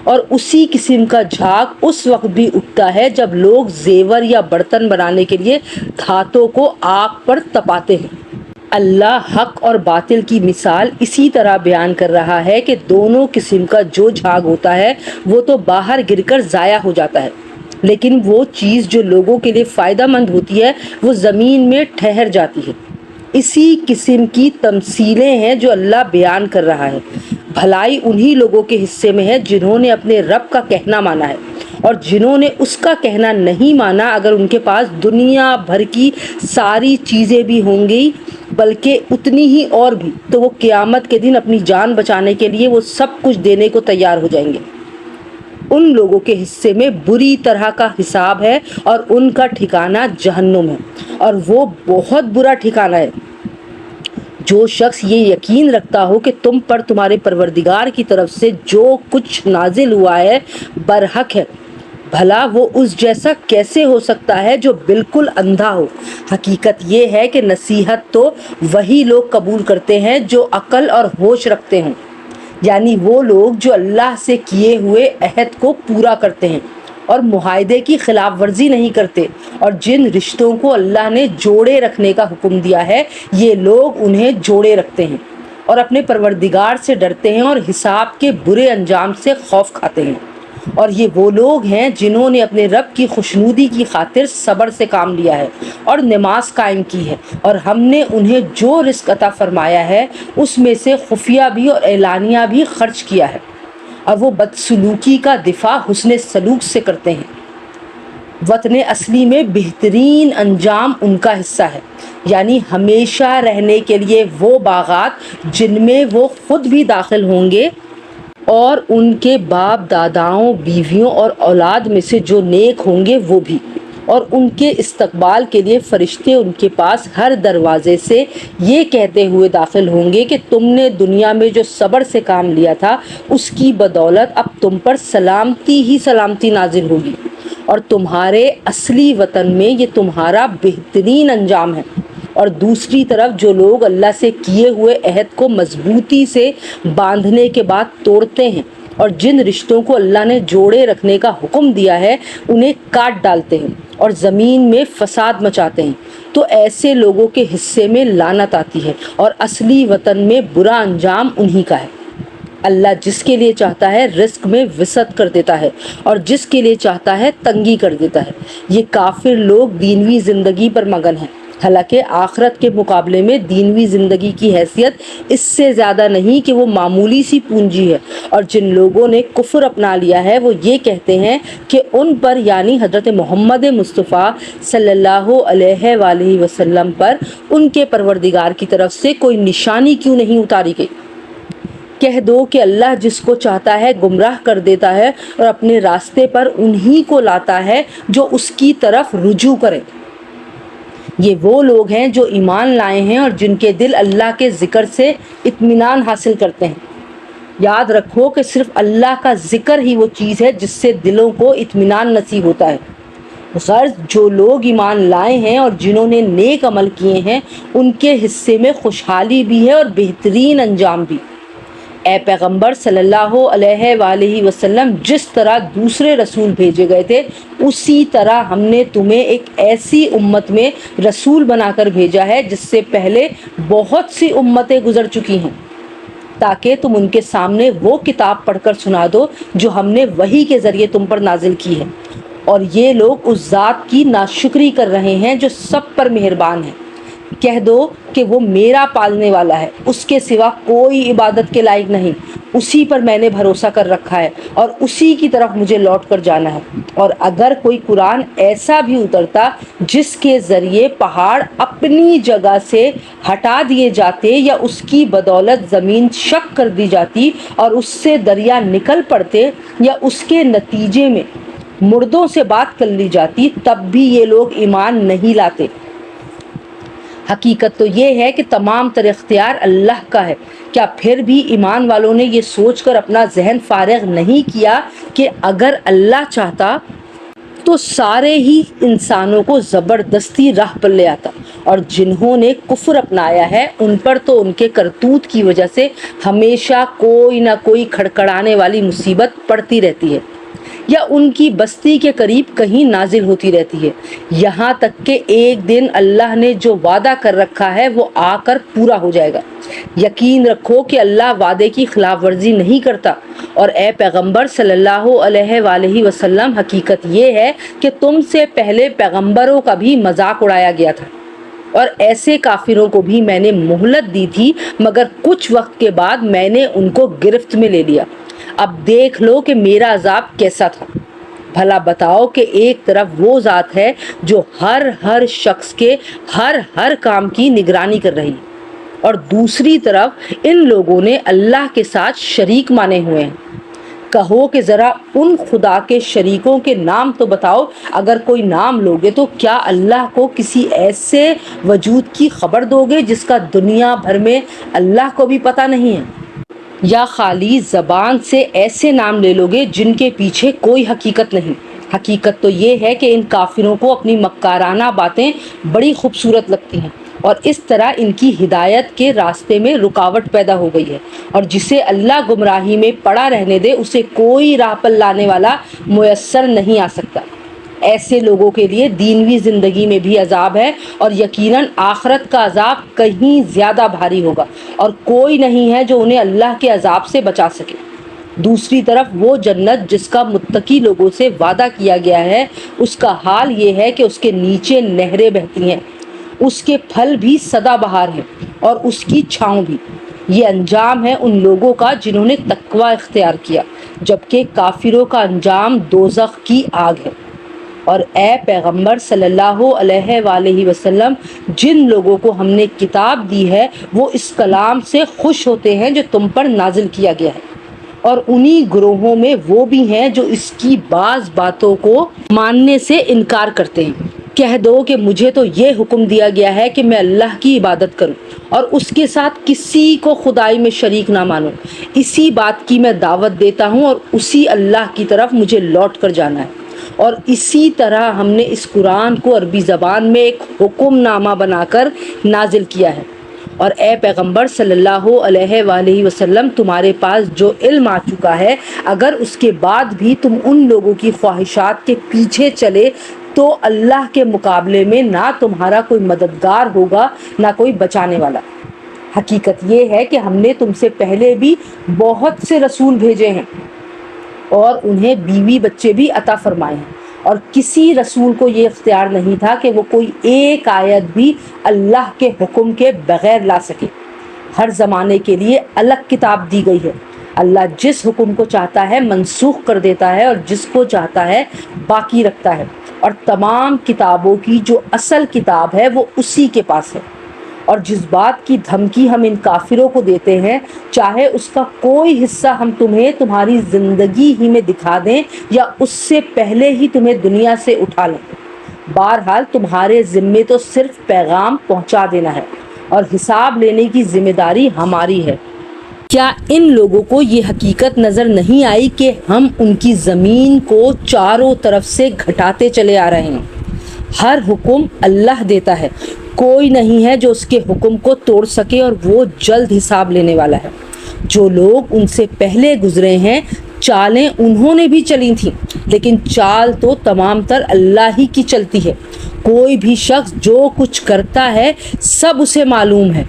اور اسی قسم کا جھاگ اس وقت بھی اٹھتا ہے جب لوگ زیور یا برتن بنانے کے لیے دھاتوں کو آگ پر تپاتے ہیں۔ اللہ حق اور باطل کی مثال اسی طرح بیان کر رہا ہے کہ دونوں قسم کا جو جھاگ ہوتا ہے وہ تو باہر گر کر ضائع ہو جاتا ہے، لیکن وہ چیز جو لوگوں کے لیے فائدہ مند ہوتی ہے وہ زمین میں ٹھہر جاتی ہے۔ اسی قسم کی تمثیلیں ہیں جو اللہ بیان کر رہا ہے۔ بھلائی انہی لوگوں کے حصے میں ہے جنہوں نے اپنے رب کا کہنا مانا ہے، اور جنہوں نے اس کا کہنا نہیں مانا اگر ان کے پاس دنیا بھر کی ساری چیزیں بھی ہوں گی بلکہ اتنی ہی اور بھی، تو وہ قیامت کے دن اپنی جان بچانے کے لیے وہ سب کچھ دینے کو تیار ہو جائیں گے۔ ان لوگوں کے حصے میں بری طرح کا حساب ہے اور ان کا ٹھکانہ جہنم ہے، اور وہ بہت برا ٹھکانہ ہے۔ جو شخص یہ یقین رکھتا ہو کہ تم پر تمہارے پروردگار کی طرف سے جو کچھ نازل ہوا ہے برحق ہے، بھلا وہ اس جیسا کیسے ہو سکتا ہے جو بالکل اندھا ہو؟ حقیقت یہ ہے کہ نصیحت تو وہی لوگ قبول کرتے ہیں جو عقل اور ہوش رکھتے ہیں، یعنی وہ لوگ جو اللہ سے کیے ہوئے عہد کو پورا کرتے ہیں اور معاہدے کی خلاف ورزی نہیں کرتے، اور جن رشتوں کو اللہ نے جوڑے رکھنے کا حکم دیا ہے یہ لوگ انہیں جوڑے رکھتے ہیں اور اپنے پروردگار سے ڈرتے ہیں اور حساب کے برے انجام سے خوف کھاتے ہیں۔ اور یہ وہ لوگ ہیں جنہوں نے اپنے رب کی خوشنودی کی خاطر صبر سے کام لیا ہے اور نماز قائم کی ہے، اور ہم نے انہیں جو رزق عطا فرمایا ہے اس میں سے خفیہ بھی اور اعلانیہ بھی خرچ کیا ہے، اور وہ بدسلوکی کا دفاع حسن سلوک سے کرتے ہیں۔ وطن اصلی میں بہترین انجام ان کا حصہ ہے، یعنی ہمیشہ رہنے کے لیے وہ باغات جن میں وہ خود بھی داخل ہوں گے اور ان کے باپ داداؤں بیویوں اور اولاد میں سے جو نیک ہوں گے وہ بھی، اور ان کے استقبال کے لیے فرشتے ان کے پاس ہر دروازے سے یہ کہتے ہوئے داخل ہوں گے کہ تم نے دنیا میں جو صبر سے کام لیا تھا اس کی بدولت اب تم پر سلامتی ہی سلامتی نازل ہوگی، اور تمہارے اصلی وطن میں یہ تمہارا بہترین انجام ہے۔ اور دوسری طرف جو لوگ اللہ سے کیے ہوئے عہد کو مضبوطی سے باندھنے کے بعد توڑتے ہیں اور جن رشتوں کو اللہ نے جوڑے رکھنے کا حکم دیا ہے انہیں کاٹ ڈالتے ہیں اور زمین میں فساد مچاتے ہیں، تو ایسے لوگوں کے حصے میں لعنت آتی ہے اور اصلی وطن میں برا انجام انہی کا ہے۔ اللہ جس کے لیے چاہتا ہے رزق میں وسعت کر دیتا ہے اور جس کے لیے چاہتا ہے تنگی کر دیتا ہے۔ یہ کافر لوگ دینوی زندگی پر مگن ہیں، حالانکہ آخرت کے مقابلے میں دینوی زندگی کی حیثیت اس سے زیادہ نہیں کہ وہ معمولی سی پونجی ہے، اور جن لوگوں نے کفر اپنا لیا ہے وہ یہ کہتے ہیں کہ ان پر یعنی حضرت محمد مصطفیٰ صلی اللہ علیہ وآلہ وسلم پر ان کے پروردگار کی طرف سے کوئی نشانی کیوں نہیں اتاری گئی۔ کہہ دو کہ اللہ جس کو چاہتا ہے گمراہ کر دیتا ہے اور اپنے راستے پر انہی کو لاتا ہے جو اس کی طرف رجوع کرے۔ یہ وہ لوگ ہیں جو ایمان لائے ہیں اور جن کے دل اللہ کے ذکر سے اطمینان حاصل کرتے ہیں۔ یاد رکھو کہ صرف اللہ کا ذکر ہی وہ چیز ہے جس سے دلوں کو اطمینان نصیب ہوتا ہے۔ غرض جو لوگ ایمان لائے ہیں اور جنہوں نے نیک عمل کیے ہیں ان کے حصے میں خوشحالی بھی ہے اور بہترین انجام بھی۔ اے پیغمبر صلی اللہ علیہ وآلہ وسلم، جس طرح دوسرے رسول بھیجے گئے تھے اسی طرح ہم نے تمہیں ایک ایسی امت میں رسول بنا کر بھیجا ہے جس سے پہلے بہت سی امتیں گزر چکی ہیں، تاکہ تم ان کے سامنے وہ کتاب پڑھ کر سنا دو جو ہم نے وحی کے ذریعے تم پر نازل کی ہے، اور یہ لوگ اس ذات کی ناشکری کر رہے ہیں جو سب پر مہربان ہے۔ کہہ دو کہ وہ میرا پالنے والا ہے، اس کے سوا کوئی عبادت کے لائق نہیں، اسی پر میں نے بھروسہ کر رکھا ہے اور اسی کی طرف مجھے لوٹ کر جانا ہے۔ اور اگر کوئی قرآن ایسا بھی اترتا جس کے ذریعے پہاڑ اپنی جگہ سے ہٹا دیے جاتے یا اس کی بدولت زمین شق کر دی جاتی اور اس سے دریا نکل پڑتے یا اس کے نتیجے میں مردوں سے بات کر لی جاتی، تب بھی یہ لوگ ایمان نہیں لاتے۔ حقیقت تو یہ ہے کہ تمام تر اختیار اللہ کا ہے۔ کیا پھر بھی ایمان والوں نے یہ سوچ کر اپنا ذہن فارغ نہیں کیا کہ اگر اللہ چاہتا تو سارے ہی انسانوں کو زبردستی راہ پر لے آتا، اور جنہوں نے کفر اپنایا ہے ان پر تو ان کے کرتوت کی وجہ سے ہمیشہ کوئی نہ کوئی کھڑکھڑانے والی مصیبت پڑتی رہتی ہے یا ان کی بستی کے قریب کہیں نازل ہوتی رہتی ہے، یہاں تک کہ ایک دن اللہ نے جو وعدہ کر رکھا ہے وہ آ کر پورا ہو جائے گا۔ یقین رکھو کہ اللہ وعدے کی خلاف ورزی نہیں کرتا، اور اے پیغمبر صلی اللہ علیہ وآلہ وسلم، حقیقت یہ ہے کہ تم سے پہلے پیغمبروں کا بھی مذاق اڑایا گیا تھا، اور ایسے کافروں کو بھی میں نے مہلت دی تھی، مگر کچھ وقت کے بعد میں نے ان کو گرفت میں لے لیا۔ اب دیکھ لو کہ میرا عذاب کیسا تھا۔ بھلا بتاؤ کہ ایک طرف وہ ذات ہے جو ہر شخص کے ہر کام کی نگرانی کر رہی ہے، اور دوسری طرف ان لوگوں نے اللہ کے ساتھ شریک مانے ہوئے ہیں۔ کہو کہ ذرا ان خدا کے شریکوں کے نام تو بتاؤ، اگر کوئی نام لوگے تو کیا اللہ کو کسی ایسے وجود کی خبر دو گے جس کا دنیا بھر میں اللہ کو بھی پتہ نہیں ہے؟ یا خالی زبان سے ایسے نام لے لوگے جن کے پیچھے کوئی حقیقت نہیں؟ حقیقت تو یہ ہے کہ ان کافروں کو اپنی مکارانہ باتیں بڑی خوبصورت لگتی ہیں، اور اس طرح ان کی ہدایت کے راستے میں رکاوٹ پیدا ہو گئی ہے، اور جسے اللہ گمراہی میں پڑا رہنے دے اسے کوئی راہ پر لانے والا میسر نہیں آ سکتا۔ ایسے لوگوں کے لیے دینوی زندگی میں بھی عذاب ہے، اور یقیناً آخرت کا عذاب کہیں زیادہ بھاری ہوگا، اور کوئی نہیں ہے جو انہیں اللہ کے عذاب سے بچا سکے۔ دوسری طرف وہ جنت جس کا متقی لوگوں سے وعدہ کیا گیا ہے، اس کا حال یہ ہے کہ اس کے نیچے نہریں بہتی ہیں، اس کے پھل بھی سدا بہار ہیں اور اس کی چھاؤں بھی۔ یہ انجام ہے ان لوگوں کا جنہوں نے تقوی اختیار کیا، جبکہ کافروں کا انجام دوزخ کی آگ ہے۔ اور اے پیغمبر صلی اللہ علیہ وآلہ وسلم، جن لوگوں کو ہم نے کتاب دی ہے وہ اس کلام سے خوش ہوتے ہیں جو تم پر نازل کیا گیا ہے، اور انہی گروہوں میں وہ بھی ہیں جو اس کی بعض باتوں کو ماننے سے انکار کرتے ہیں۔ کہہ دو کہ مجھے تو یہ حکم دیا گیا ہے کہ میں اللہ کی عبادت کروں اور اس کے ساتھ کسی کو خدائی میں شریک نہ مانوں، اسی بات کی میں دعوت دیتا ہوں اور اسی اللہ کی طرف مجھے لوٹ کر جانا ہے۔ اور اسی طرح ہم نے اس قرآن کو عربی زبان میں ایک حکم نامہ بنا کر نازل کیا ہے۔ اور اے پیغمبر صلی اللہ علیہ وآلہ وسلم، تمہارے پاس جو علم آ چکا ہے، اگر اس کے بعد بھی تم ان لوگوں کی خواہشات کے پیچھے چلے تو اللہ کے مقابلے میں نہ تمہارا کوئی مددگار ہوگا نہ کوئی بچانے والا۔ حقیقت یہ ہے کہ ہم نے تم سے پہلے بھی بہت سے رسول بھیجے ہیں اور انہیں بیوی بچے بھی عطا فرمائے ہیں، اور کسی رسول کو یہ اختیار نہیں تھا کہ وہ کوئی ایک آیت بھی اللہ کے حکم کے بغیر لا سکے۔ ہر زمانے کے لیے الگ کتاب دی گئی ہے۔ اللہ جس حکم کو چاہتا ہے منسوخ کر دیتا ہے اور جس کو چاہتا ہے باقی رکھتا ہے، اور تمام کتابوں کی جو اصل کتاب ہے وہ اسی کے پاس ہے۔ اور جس بات کی دھمکی ہم ان کافروں کو دیتے ہیں، چاہے اس کا کوئی حصہ ہم تمہیں تمہاری زندگی ہی میں دکھا دیں یا اس سے پہلے ہی تمہیں دنیا سے اٹھا لیں، بہرحال تمہارے ذمے تو صرف پیغام پہنچا دینا ہے، اور حساب لینے کی ذمہ داری ہماری ہے۔ کیا ان لوگوں کو یہ حقیقت نظر نہیں آئی کہ ہم ان کی زمین کو چاروں طرف سے گھٹاتے چلے آ رہے ہیں؟ ہر حکم اللہ دیتا ہے، کوئی نہیں ہے جو اس کے حکم کو توڑ سکے، اور وہ جلد حساب لینے والا ہے۔ جو لوگ ان سے پہلے گزرے ہیں چالیں انہوں نے بھی چلی تھیں، لیکن چال تو تمام تر اللہ ہی کی چلتی ہے۔ کوئی بھی شخص جو کچھ کرتا ہے سب اسے معلوم ہے،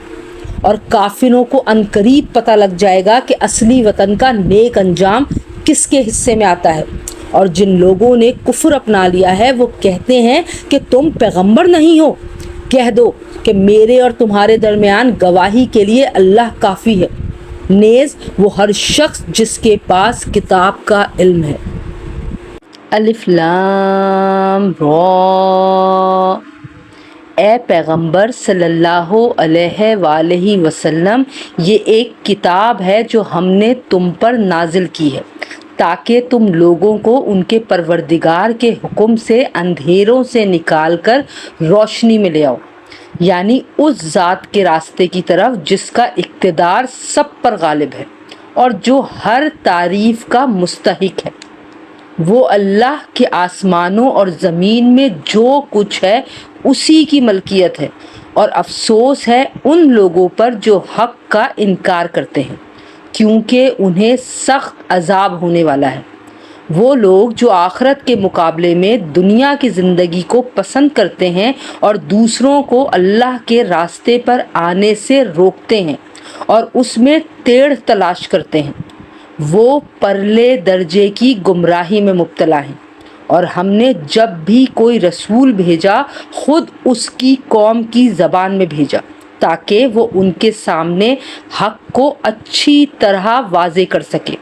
اور کافروں کو عنقریب پتہ لگ جائے گا کہ اصلی وطن کا نیک انجام کس کے حصے میں آتا ہے۔ اور جن لوگوں نے کفر اپنا لیا ہے وہ کہتے ہیں کہ تم پیغمبر نہیں ہو، کہہ دو کہ میرے اور تمہارے درمیان گواہی کے لیے اللہ کافی ہے، نیز وہ ہر شخص جس کے پاس کتاب کا علم ہے۔ الف لام را۔ اے پیغمبر صلی اللہ علیہ وآلہ وسلم، یہ ایک کتاب ہے جو ہم نے تم پر نازل کی ہے تاکہ تم لوگوں کو ان کے پروردگار کے حکم سے اندھیروں سے نکال کر روشنی میں لے آؤ، یعنی اس ذات کے راستے کی طرف جس کا اقتدار سب پر غالب ہے اور جو ہر تعریف کا مستحق ہے۔ وہ اللہ کے آسمانوں اور زمین میں جو کچھ ہے اسی کی ملکیت ہے، اور افسوس ہے ان لوگوں پر جو حق کا انکار کرتے ہیں، کیونکہ انہیں سخت عذاب ہونے والا ہے۔ وہ لوگ جو آخرت کے مقابلے میں دنیا کی زندگی کو پسند کرتے ہیں اور دوسروں کو اللہ کے راستے پر آنے سے روکتے ہیں اور اس میں ٹیڑھ تلاش کرتے ہیں، وہ پرلے درجے کی گمراہی میں مبتلا ہیں۔ اور ہم نے جب بھی کوئی رسول بھیجا خود اس کی قوم کی زبان میں بھیجا تاکہ وہ ان کے سامنے حق کو اچھی طرح واضح کر سکے۔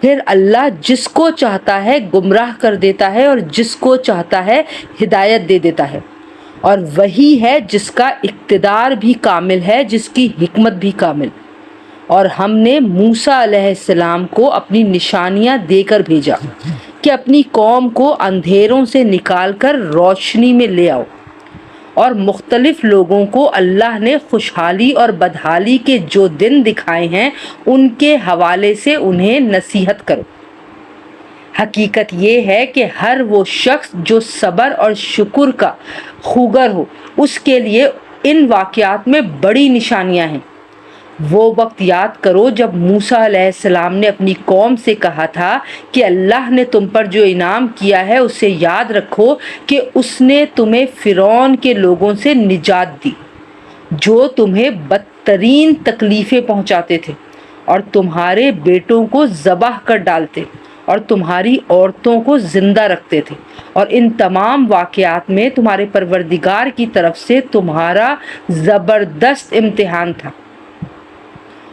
پھر اللہ جس کو چاہتا ہے گمراہ کر دیتا ہے اور جس کو چاہتا ہے ہدایت دے دیتا ہے، اور وہی ہے جس کا اقتدار بھی کامل ہے، جس کی حکمت بھی کامل۔ اور ہم نے موسیٰ علیہ السلام کو اپنی نشانیاں دے کر بھیجا کہ اپنی قوم کو اندھیروں سے نکال کر روشنی میں لے آؤ، اور مختلف لوگوں کو اللہ نے خوشحالی اور بدحالی کے جو دن دکھائے ہیں ان کے حوالے سے انہیں نصیحت کرو۔ حقیقت یہ ہے کہ ہر وہ شخص جو صبر اور شکر کا خوگر ہو اس کے لیے ان واقعات میں بڑی نشانیاں ہیں۔ وہ وقت یاد کرو جب موسیٰ علیہ السلام نے اپنی قوم سے کہا تھا کہ اللہ نے تم پر جو انعام کیا ہے اسے یاد رکھو کہ اس نے تمہیں فرعون کے لوگوں سے نجات دی جو تمہیں بدترین تکلیفیں پہنچاتے تھے اور تمہارے بیٹوں کو ذبح کر ڈالتے اور تمہاری عورتوں کو زندہ رکھتے تھے، اور ان تمام واقعات میں تمہارے پروردگار کی طرف سے تمہارا زبردست امتحان تھا۔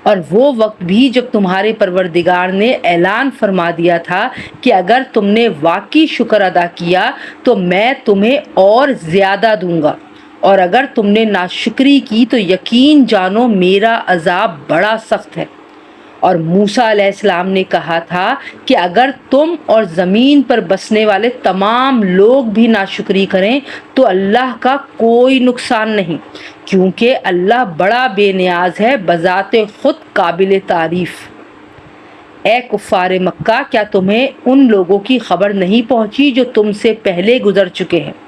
اور وہ وقت بھی جب تمہارے پروردگار نے اعلان فرما دیا تھا کہ اگر تم نے واقعی شکر ادا کیا تو میں تمہیں اور زیادہ دوں گا، اور اگر تم نے ناشکری کی تو یقین جانو میرا عذاب بڑا سخت ہے۔ اور موسیٰ علیہ السلام نے کہا تھا کہ اگر تم اور زمین پر بسنے والے تمام لوگ بھی ناشکری کریں تو اللہ کا کوئی نقصان نہیں، کیونکہ اللہ بڑا بے نیاز ہے، بذات خود قابل تعریف۔ اے کفار مکہ، کیا تمہیں ان لوگوں کی خبر نہیں پہنچی جو تم سے پہلے گزر چکے ہیں؟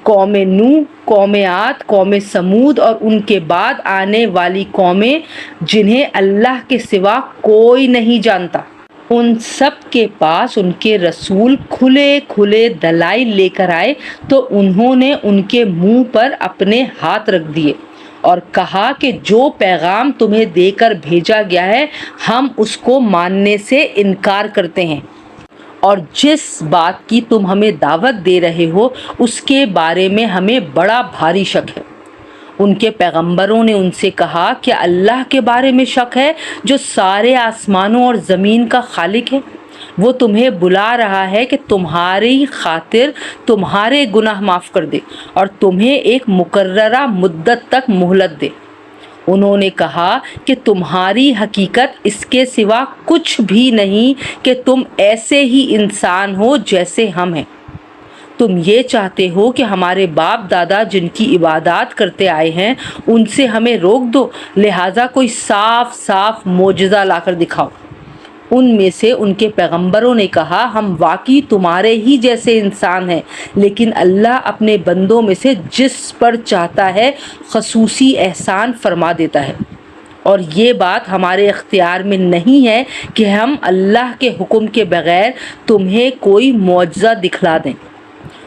قوم نوح، قوم عاد، قوم سمود اور ان کے بعد آنے والی قومیں جنہیں اللہ کے سوا کوئی نہیں جانتا۔ ان سب کے پاس ان کے رسول کھلے کھلے دلائل لے کر آئے تو انہوں نے ان کے منہ پر اپنے ہاتھ رکھ دیے اور کہا کہ جو پیغام تمہیں دے کر بھیجا گیا ہے ہم اس کو ماننے سے انکار کرتے ہیں، اور جس بات کی تم ہمیں دعوت دے رہے ہو اس کے بارے میں ہمیں بڑا بھاری شک ہے۔ ان کے پیغمبروں نے ان سے کہا کہ اللہ کے بارے میں شک ہے جو سارے آسمانوں اور زمین کا خالق ہے۔ وہ تمہیں بلا رہا ہے کہ تمہاری خاطر تمہارے گناہ معاف کر دے اور تمہیں ایک مقررہ مدت تک مہلت دے۔ انہوں نے کہا کہ تمہاری حقیقت اس کے سوا کچھ بھی نہیں کہ تم ایسے ہی انسان ہو جیسے ہم ہیں۔ تم یہ چاہتے ہو کہ ہمارے باپ دادا جن کی عبادات کرتے آئے ہیں ان سے ہمیں روک دو، لہٰذا کوئی صاف صاف معجزہ لا کر دکھاؤ۔ ان میں سے ان کے پیغمبروں نے کہا ہم واقعی تمہارے ہی جیسے انسان ہیں، لیکن اللہ اپنے بندوں میں سے جس پر چاہتا ہے خصوصی احسان فرما دیتا ہے، اور یہ بات ہمارے اختیار میں نہیں ہے کہ ہم اللہ کے حکم کے بغیر تمہیں کوئی معجزہ دکھلا دیں۔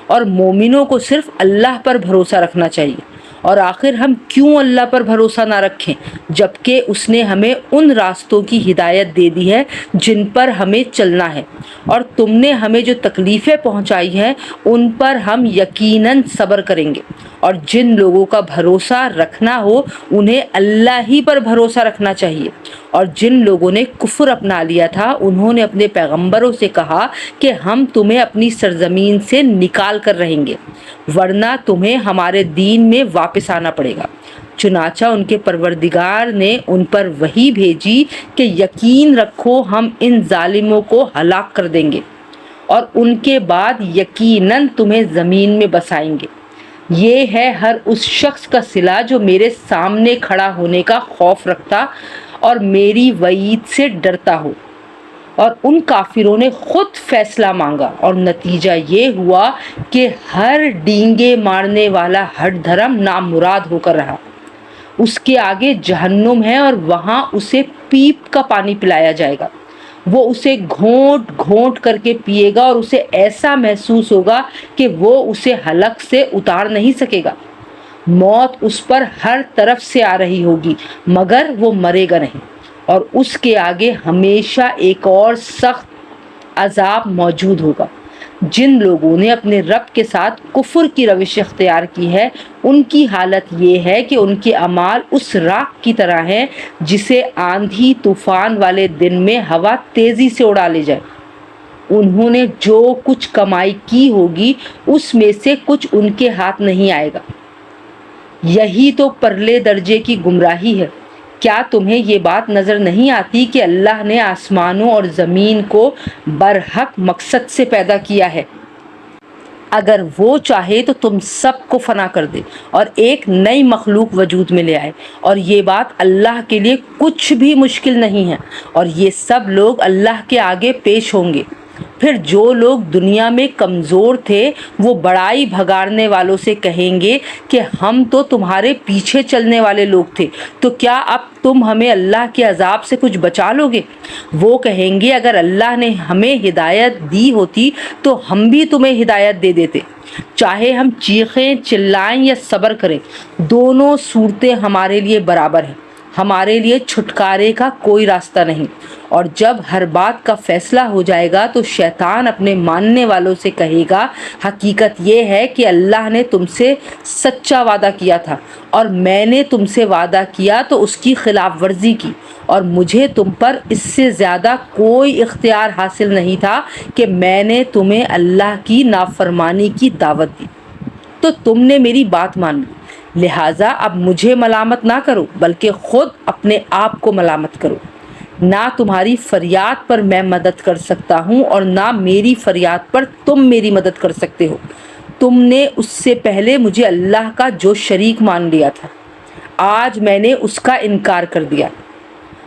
اور مومنوں کو صرف اللہ پر بھروسہ رکھنا چاہیے اور آخر ہم کیوں اللہ پر بھروسہ نہ رکھیں جبکہ اس نے ہمیں ان راستوں کی ہدایت دے دی ہے جن پر ہمیں چلنا ہے، اور تم نے ہمیں جو تکلیفیں پہنچائی ہیں ان پر ہم یقیناً صبر کریں گے۔ اور جن لوگوں کا بھروسہ رکھنا ہو انہیں اللہ ہی پر بھروسہ رکھنا چاہیے۔ اور جن لوگوں نے کفر اپنا لیا تھا انہوں نے اپنے پیغمبروں سے کہا کہ ہم تمہیں اپنی سرزمین سے نکال کر رہیں گے، ورنہ تمہیں ہمارے دین میں واپس آنا پڑے گا۔ چنانچہ ان کے پروردگار نے ان پر وحی بھیجی کہ یقین رکھو ہم ان ظالموں کو ہلاک کر دیں گے اور ان کے بعد یقیناً تمہیں زمین میں بسائیں گے۔ یہ ہے ہر اس شخص کا صلہ جو میرے سامنے کھڑا ہونے کا خوف رکھتا اور میری وعید سے ڈرتا ہو۔ اور ان کافروں نے خود فیصلہ مانگا اور نتیجہ یہ ہوا کہ ہر ڈینگے مارنے والا ہٹ دھرم نامراد ہو کر رہا۔ اس کے آگے جہنم ہے اور وہاں اسے پیپ کا پانی پلایا جائے گا، وہ اسے گھونٹ گھونٹ کر کے پیے گا اور اسے ایسا محسوس ہوگا کہ وہ اسے حلق سے اتار نہیں سکے گا۔ موت اس پر ہر طرف سے آ رہی ہوگی مگر وہ مرے گا نہیں، اور اس کے آگے ہمیشہ ایک اور سخت عذاب موجود ہوگا۔ جن لوگوں نے اپنے رب کے ساتھ کفر کی روش اختیار کی ہے ان کی حالت یہ ہے کہ ان کے اعمال اس راکھ کی طرح ہیں جسے آندھی طوفان والے دن میں ہوا تیزی سے اڑا لے جائے۔ انہوں نے جو کچھ کمائی کی ہوگی اس میں سے کچھ ان کے ہاتھ نہیں آئے گا۔ یہی تو پرلے درجے کی گمراہی ہے۔ کیا تمہیں یہ بات نظر نہیں آتی کہ اللہ نے آسمانوں اور زمین کو برحق مقصد سے پیدا کیا ہے؟ اگر وہ چاہے تو تم سب کو فنا کر دے اور ایک نئی مخلوق وجود میں لے آئے، اور یہ بات اللہ کے لیے کچھ بھی مشکل نہیں ہے، اور یہ سب لوگ اللہ کے آگے پیش ہوں گے۔ پھر جو لوگ دنیا میں کمزور تھے وہ بڑائی بھگاڑنے والوں سے کہیں گے کہ ہم تو تمہارے پیچھے چلنے والے لوگ تھے، تو کیا اب تم ہمیں اللہ کے عذاب سے کچھ بچا لو گے؟ وہ کہیں گے اگر اللہ نے ہمیں ہدایت دی ہوتی تو ہم بھی تمہیں ہدایت دے دیتے۔ چاہے ہم چیخیں چلائیں یا صبر کریں، دونوں صورتیں ہمارے لیے برابر ہیں، ہمارے لیے چھٹکارے کا کوئی راستہ نہیں۔ اور جب ہر بات کا فیصلہ ہو جائے گا تو شیطان اپنے ماننے والوں سے کہے گا حقیقت یہ ہے کہ اللہ نے تم سے سچا وعدہ کیا تھا اور میں نے تم سے وعدہ کیا تو اس کی خلاف ورزی کی، اور مجھے تم پر اس سے زیادہ کوئی اختیار حاصل نہیں تھا کہ میں نے تمہیں اللہ کی نافرمانی کی دعوت دی، تو تم نے میری بات مان لی، لہٰذا اب مجھے ملامت نہ کرو بلکہ خود اپنے آپ کو ملامت کرو۔ نہ تمہاری فریاد پر میں مدد کر سکتا ہوں اور نہ میری فریاد پر تم میری مدد کر سکتے ہو۔ تم نے اس سے پہلے مجھے اللہ کا جو شریک مان لیا تھا، آج میں نے اس کا انکار کر دیا۔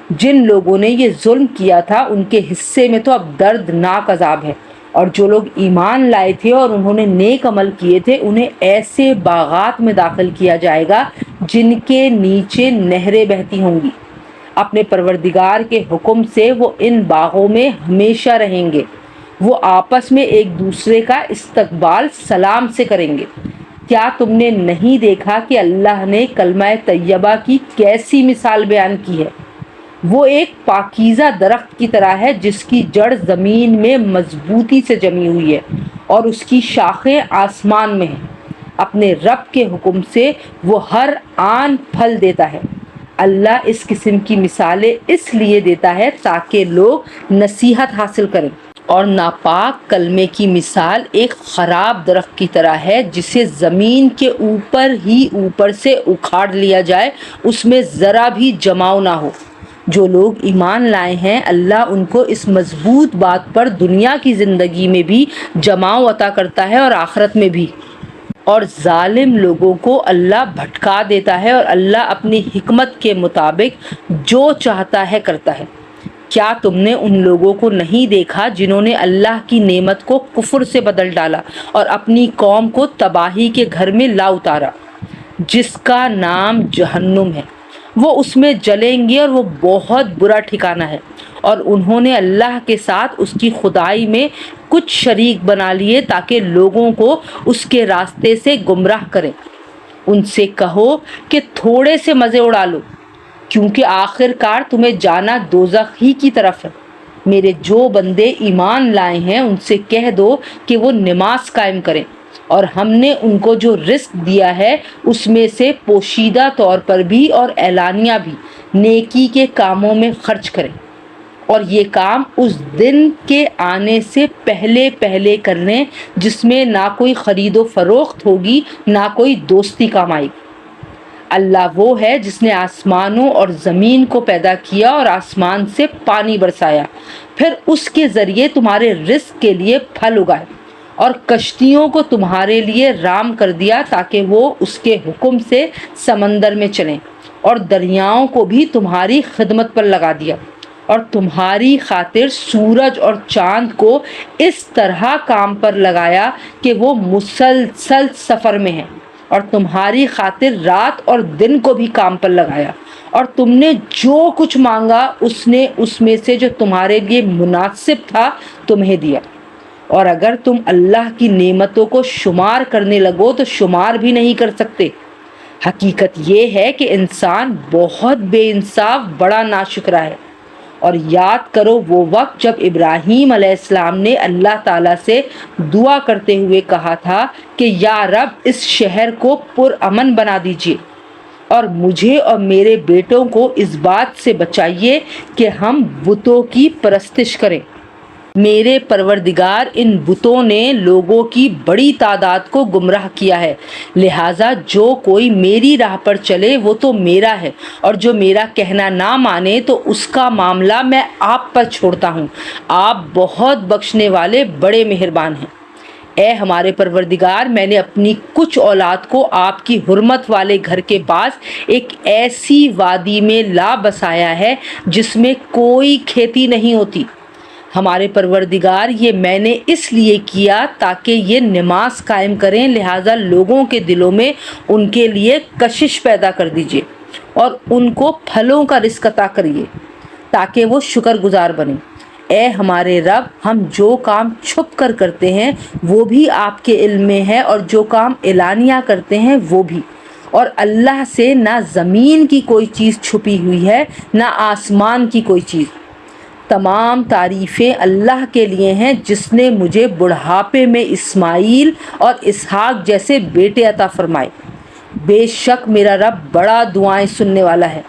جن لوگوں نے یہ ظلم کیا تھا ان کے حصے میں تو اب دردناک عذاب ہے، اور جو لوگ ایمان لائے تھے اور انہوں نے نیک عمل کیے تھے انہیں ایسے باغات میں داخل کیا جائے گا جن کے نیچے نہریں بہتی ہوں گی۔ اپنے پروردگار کے حکم سے وہ ان باغوں میں ہمیشہ رہیں گے۔ وہ آپس میں ایک دوسرے کا استقبال سلام سے کریں گے۔ کیا تم نے نہیں دیکھا کہ اللہ نے کلمہ طیبہ کی کیسی مثال بیان کی ہے؟ وہ ایک پاکیزہ درخت کی طرح ہے جس کی جڑ زمین میں مضبوطی سے جمی ہوئی ہے اور اس کی شاخیں آسمان میں ہیں۔ اپنے رب کے حکم سے وہ ہر آن پھل دیتا ہے۔ اللہ اس قسم کی مثالیں اس لیے دیتا ہے تاکہ لوگ نصیحت حاصل کریں۔ اور ناپاک کلمے کی مثال ایک خراب درخت کی طرح ہے جسے زمین کے اوپر سے اکھاڑ لیا جائے، اس میں ذرا بھی جماؤ نہ ہو۔ جو لوگ ایمان لائے ہیں اللہ ان کو اس مضبوط بات پر دنیا کی زندگی میں بھی جماؤ عطا کرتا ہے اور آخرت میں بھی۔ اور ظالم لوگوں کو اللہ بھٹکا دیتا ہے اور اللہ اپنی حکمت کے مطابق جو چاہتا ہے کرتا ہے۔ کیا تم نے ان لوگوں کو نہیں دیکھا جنہوں نے اللہ کی نعمت کو کفر سے بدل ڈالا اور اپنی قوم کو تباہی کے گھر میں لا اتارا، جس کا نام جہنم ہے؟ وہ اس میں جلیں گے اور وہ بہت برا ٹھکانہ ہے۔ اور انہوں نے اللہ کے ساتھ اس کی خدائی میں کچھ شریک بنا لیے تاکہ لوگوں کو اس کے راستے سے گمراہ کریں۔ ان سے کہو کہ تھوڑے سے مزے اڑا لو، کیونکہ آخر کار تمہیں جانا دوزخ ہی کی طرف ہے۔ میرے جو بندے ایمان لائے ہیں ان سے کہہ دو کہ وہ نماز قائم کریں، اور ہم نے ان کو جو رزق دیا ہے اس میں سے پوشیدہ طور پر بھی اور اعلانیہ بھی نیکی کے کاموں میں خرچ کریں، اور یہ کام اس دن کے آنے سے پہلے پہلے کر لیں جس میں نہ کوئی خرید و فروخت ہوگی نہ کوئی دوستی کام آئے گی۔ اللہ وہ ہے جس نے آسمانوں اور زمین کو پیدا کیا اور آسمان سے پانی برسایا، پھر اس کے ذریعے تمہارے رزق کے لیے پھل اگائے، اور کشتیوں کو تمہارے لیے رام کر دیا تاکہ وہ اس کے حکم سے سمندر میں چلیں، اور دریاؤں کو بھی تمہاری خدمت پر لگا دیا، اور تمہاری خاطر سورج اور چاند کو اس طرح کام پر لگایا کہ وہ مسلسل سفر میں ہیں، اور تمہاری خاطر رات اور دن کو بھی کام پر لگایا، اور تم نے جو کچھ مانگا اس نے اس میں سے جو تمہارے لیے مناسب تھا تمہیں دیا، اور اگر تم اللہ کی نعمتوں کو شمار کرنے لگو تو شمار بھی نہیں کر سکتے۔ حقیقت یہ ہے کہ انسان بہت بے انصاف بڑا ناشکرا ہے۔ اور یاد کرو وہ وقت جب ابراہیم علیہ السلام نے اللہ تعالیٰ سے دعا کرتے ہوئے کہا تھا کہ یا رب اس شہر کو پرامن بنا دیجیے، اور مجھے اور میرے بیٹوں کو اس بات سے بچائیے کہ ہم بتوں کی پرستش کریں۔ میرے پروردگار ان بتوں نے لوگوں کی بڑی تعداد کو گمراہ کیا ہے، لہٰذا جو کوئی میری راہ پر چلے وہ تو میرا ہے، اور جو میرا کہنا نہ مانے تو اس کا معاملہ میں آپ پر چھوڑتا ہوں۔ آپ بہت بخشنے والے بڑے مہربان ہیں۔ اے ہمارے پروردگار، میں نے اپنی کچھ اولاد کو آپ کی حرمت والے گھر کے پاس ایک ایسی وادی میں لا بسایا ہے جس میں کوئی کھیتی نہیں ہوتی۔ ہمارے پروردگار، یہ میں نے اس لیے کیا تاکہ یہ نماز قائم کریں، لہٰذا لوگوں کے دلوں میں ان کے لیے کشش پیدا کر دیجیے، اور ان کو پھلوں کا رزق عطا کریے تاکہ وہ شکر گزار بنیں۔ اے ہمارے رب، ہم جو کام چھپ کر کرتے ہیں وہ بھی آپ کے علم میں ہے، اور جو کام اعلانیہ کرتے ہیں وہ بھی، اور اللہ سے نہ زمین کی کوئی چیز چھپی ہوئی ہے نہ آسمان کی کوئی چیز۔ تمام تعریفیں اللہ کے لیے ہیں جس نے مجھے بڑھاپے میں اسماعیل اور اسحاق جیسے بیٹے عطا فرمائے۔ بے شک میرا رب بڑا دعائیں سننے والا ہے۔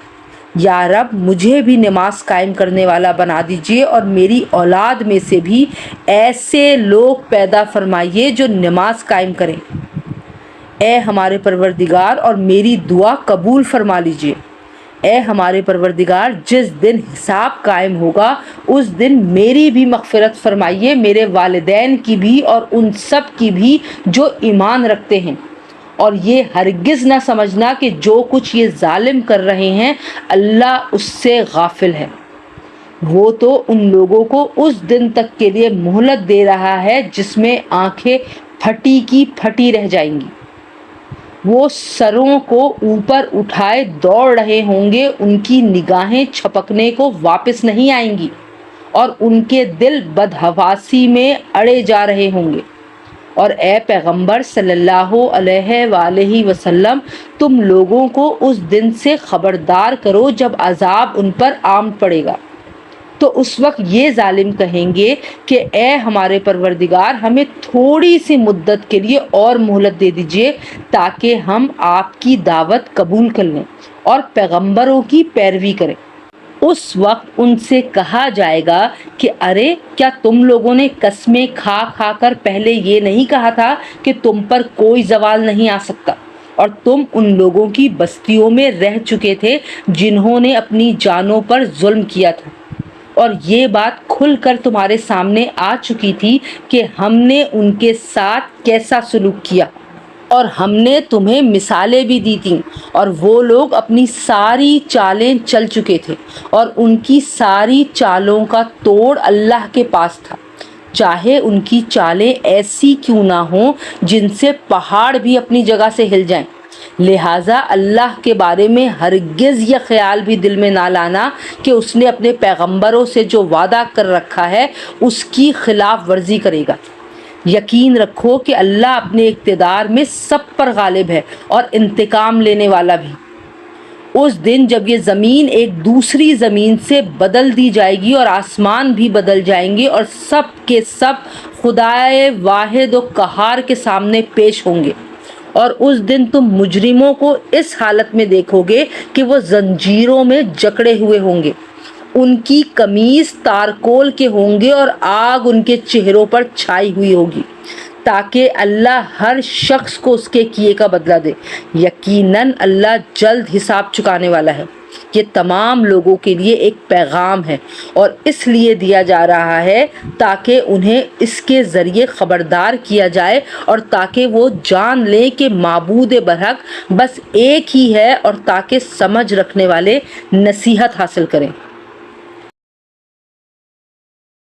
یا رب، مجھے بھی نماز قائم کرنے والا بنا دیجیے، اور میری اولاد میں سے بھی ایسے لوگ پیدا فرمائیے جو نماز قائم کریں۔ اے ہمارے پروردگار، اور میری دعا قبول فرما لیجیے۔ اے ہمارے پروردگار، جس دن حساب قائم ہوگا اس دن میری بھی مغفرت فرمائیے، میرے والدین کی بھی اور ان سب کی بھی جو ایمان رکھتے ہیں، اور یہ ہرگز نہ سمجھنا کہ جو کچھ یہ ظالم کر رہے ہیں اللہ اس سے غافل ہے۔ وہ تو ان لوگوں کو اس دن تک کے لیے مہلت دے رہا ہے جس میں آنکھیں پھٹی کی پھٹی رہ جائیں گی۔ وہ سروں کو اوپر اٹھائے دوڑ رہے ہوں گے، ان کی نگاہیں چھپکنے کو واپس نہیں آئیں گی، اور ان کے دل بدحواسی میں اڑے جا رہے ہوں گے۔ اور اے پیغمبر صلی اللہ علیہ وآلہ وسلم، تم لوگوں کو اس دن سے خبردار کرو جب عذاب ان پر عام پڑے گا۔ تو اس وقت یہ ظالم کہیں گے کہ اے ہمارے پروردگار، ہمیں تھوڑی سی مدت کے لیے اور مہلت دے دیجیے تاکہ ہم آپ کی دعوت قبول کر لیں اور پیغمبروں کی پیروی کریں۔ اس وقت ان سے کہا جائے گا کہ ارے کیا تم لوگوں نے قسمیں کھا کھا کر پہلے یہ نہیں کہا تھا کہ تم پر کوئی زوال نہیں آ سکتا، اور تم ان لوگوں کی بستیوں میں رہ چکے تھے جنہوں نے اپنی جانوں پر ظلم کیا تھا، اور یہ بات کھل کر تمہارے سامنے آ چکی تھی کہ ہم نے ان کے ساتھ کیسا سلوک کیا، اور ہم نے تمہیں مثالیں بھی دی تھیں، اور وہ لوگ اپنی ساری چالیں چل چکے تھے، اور ان کی ساری چالوں کا توڑ اللہ کے پاس تھا، چاہے ان کی چالیں ایسی کیوں نہ ہوں جن سے پہاڑ بھی اپنی جگہ سے ہل جائیں۔ لہٰذا اللہ کے بارے میں ہرگز یہ خیال بھی دل میں نہ لانا کہ اس نے اپنے پیغمبروں سے جو وعدہ کر رکھا ہے اس کی خلاف ورزی کرے گا۔ یقین رکھو کہ اللہ اپنے اقتدار میں سب پر غالب ہے اور انتقام لینے والا بھی۔ اس دن جب یہ زمین ایک دوسری زمین سے بدل دی جائے گی اور آسمان بھی بدل جائیں گے اور سب کے سب خدائے واحد و قہار کے سامنے پیش ہوں گے، اور اس دن تم مجرموں کو اس حالت میں دیکھو گے کہ وہ زنجیروں میں جکڑے ہوئے ہوں گے، ان کی قمیص تارکول کے ہوں گے اور آگ ان کے چہروں پر چھائی ہوئی ہوگی، تاکہ اللہ ہر شخص کو اس کے کیے کا بدلہ دے۔ یقیناً اللہ جلد حساب چکانے والا ہے۔ یہ تمام لوگوں کے لیے ایک پیغام ہے اور اس لیے دیا جا رہا ہے تاکہ انہیں اس کے ذریعے خبردار کیا جائے اور تاکہ وہ جان لیں کہ معبود برحق بس ایک ہی ہے، اور تاکہ سمجھ رکھنے والے نصیحت حاصل کریں۔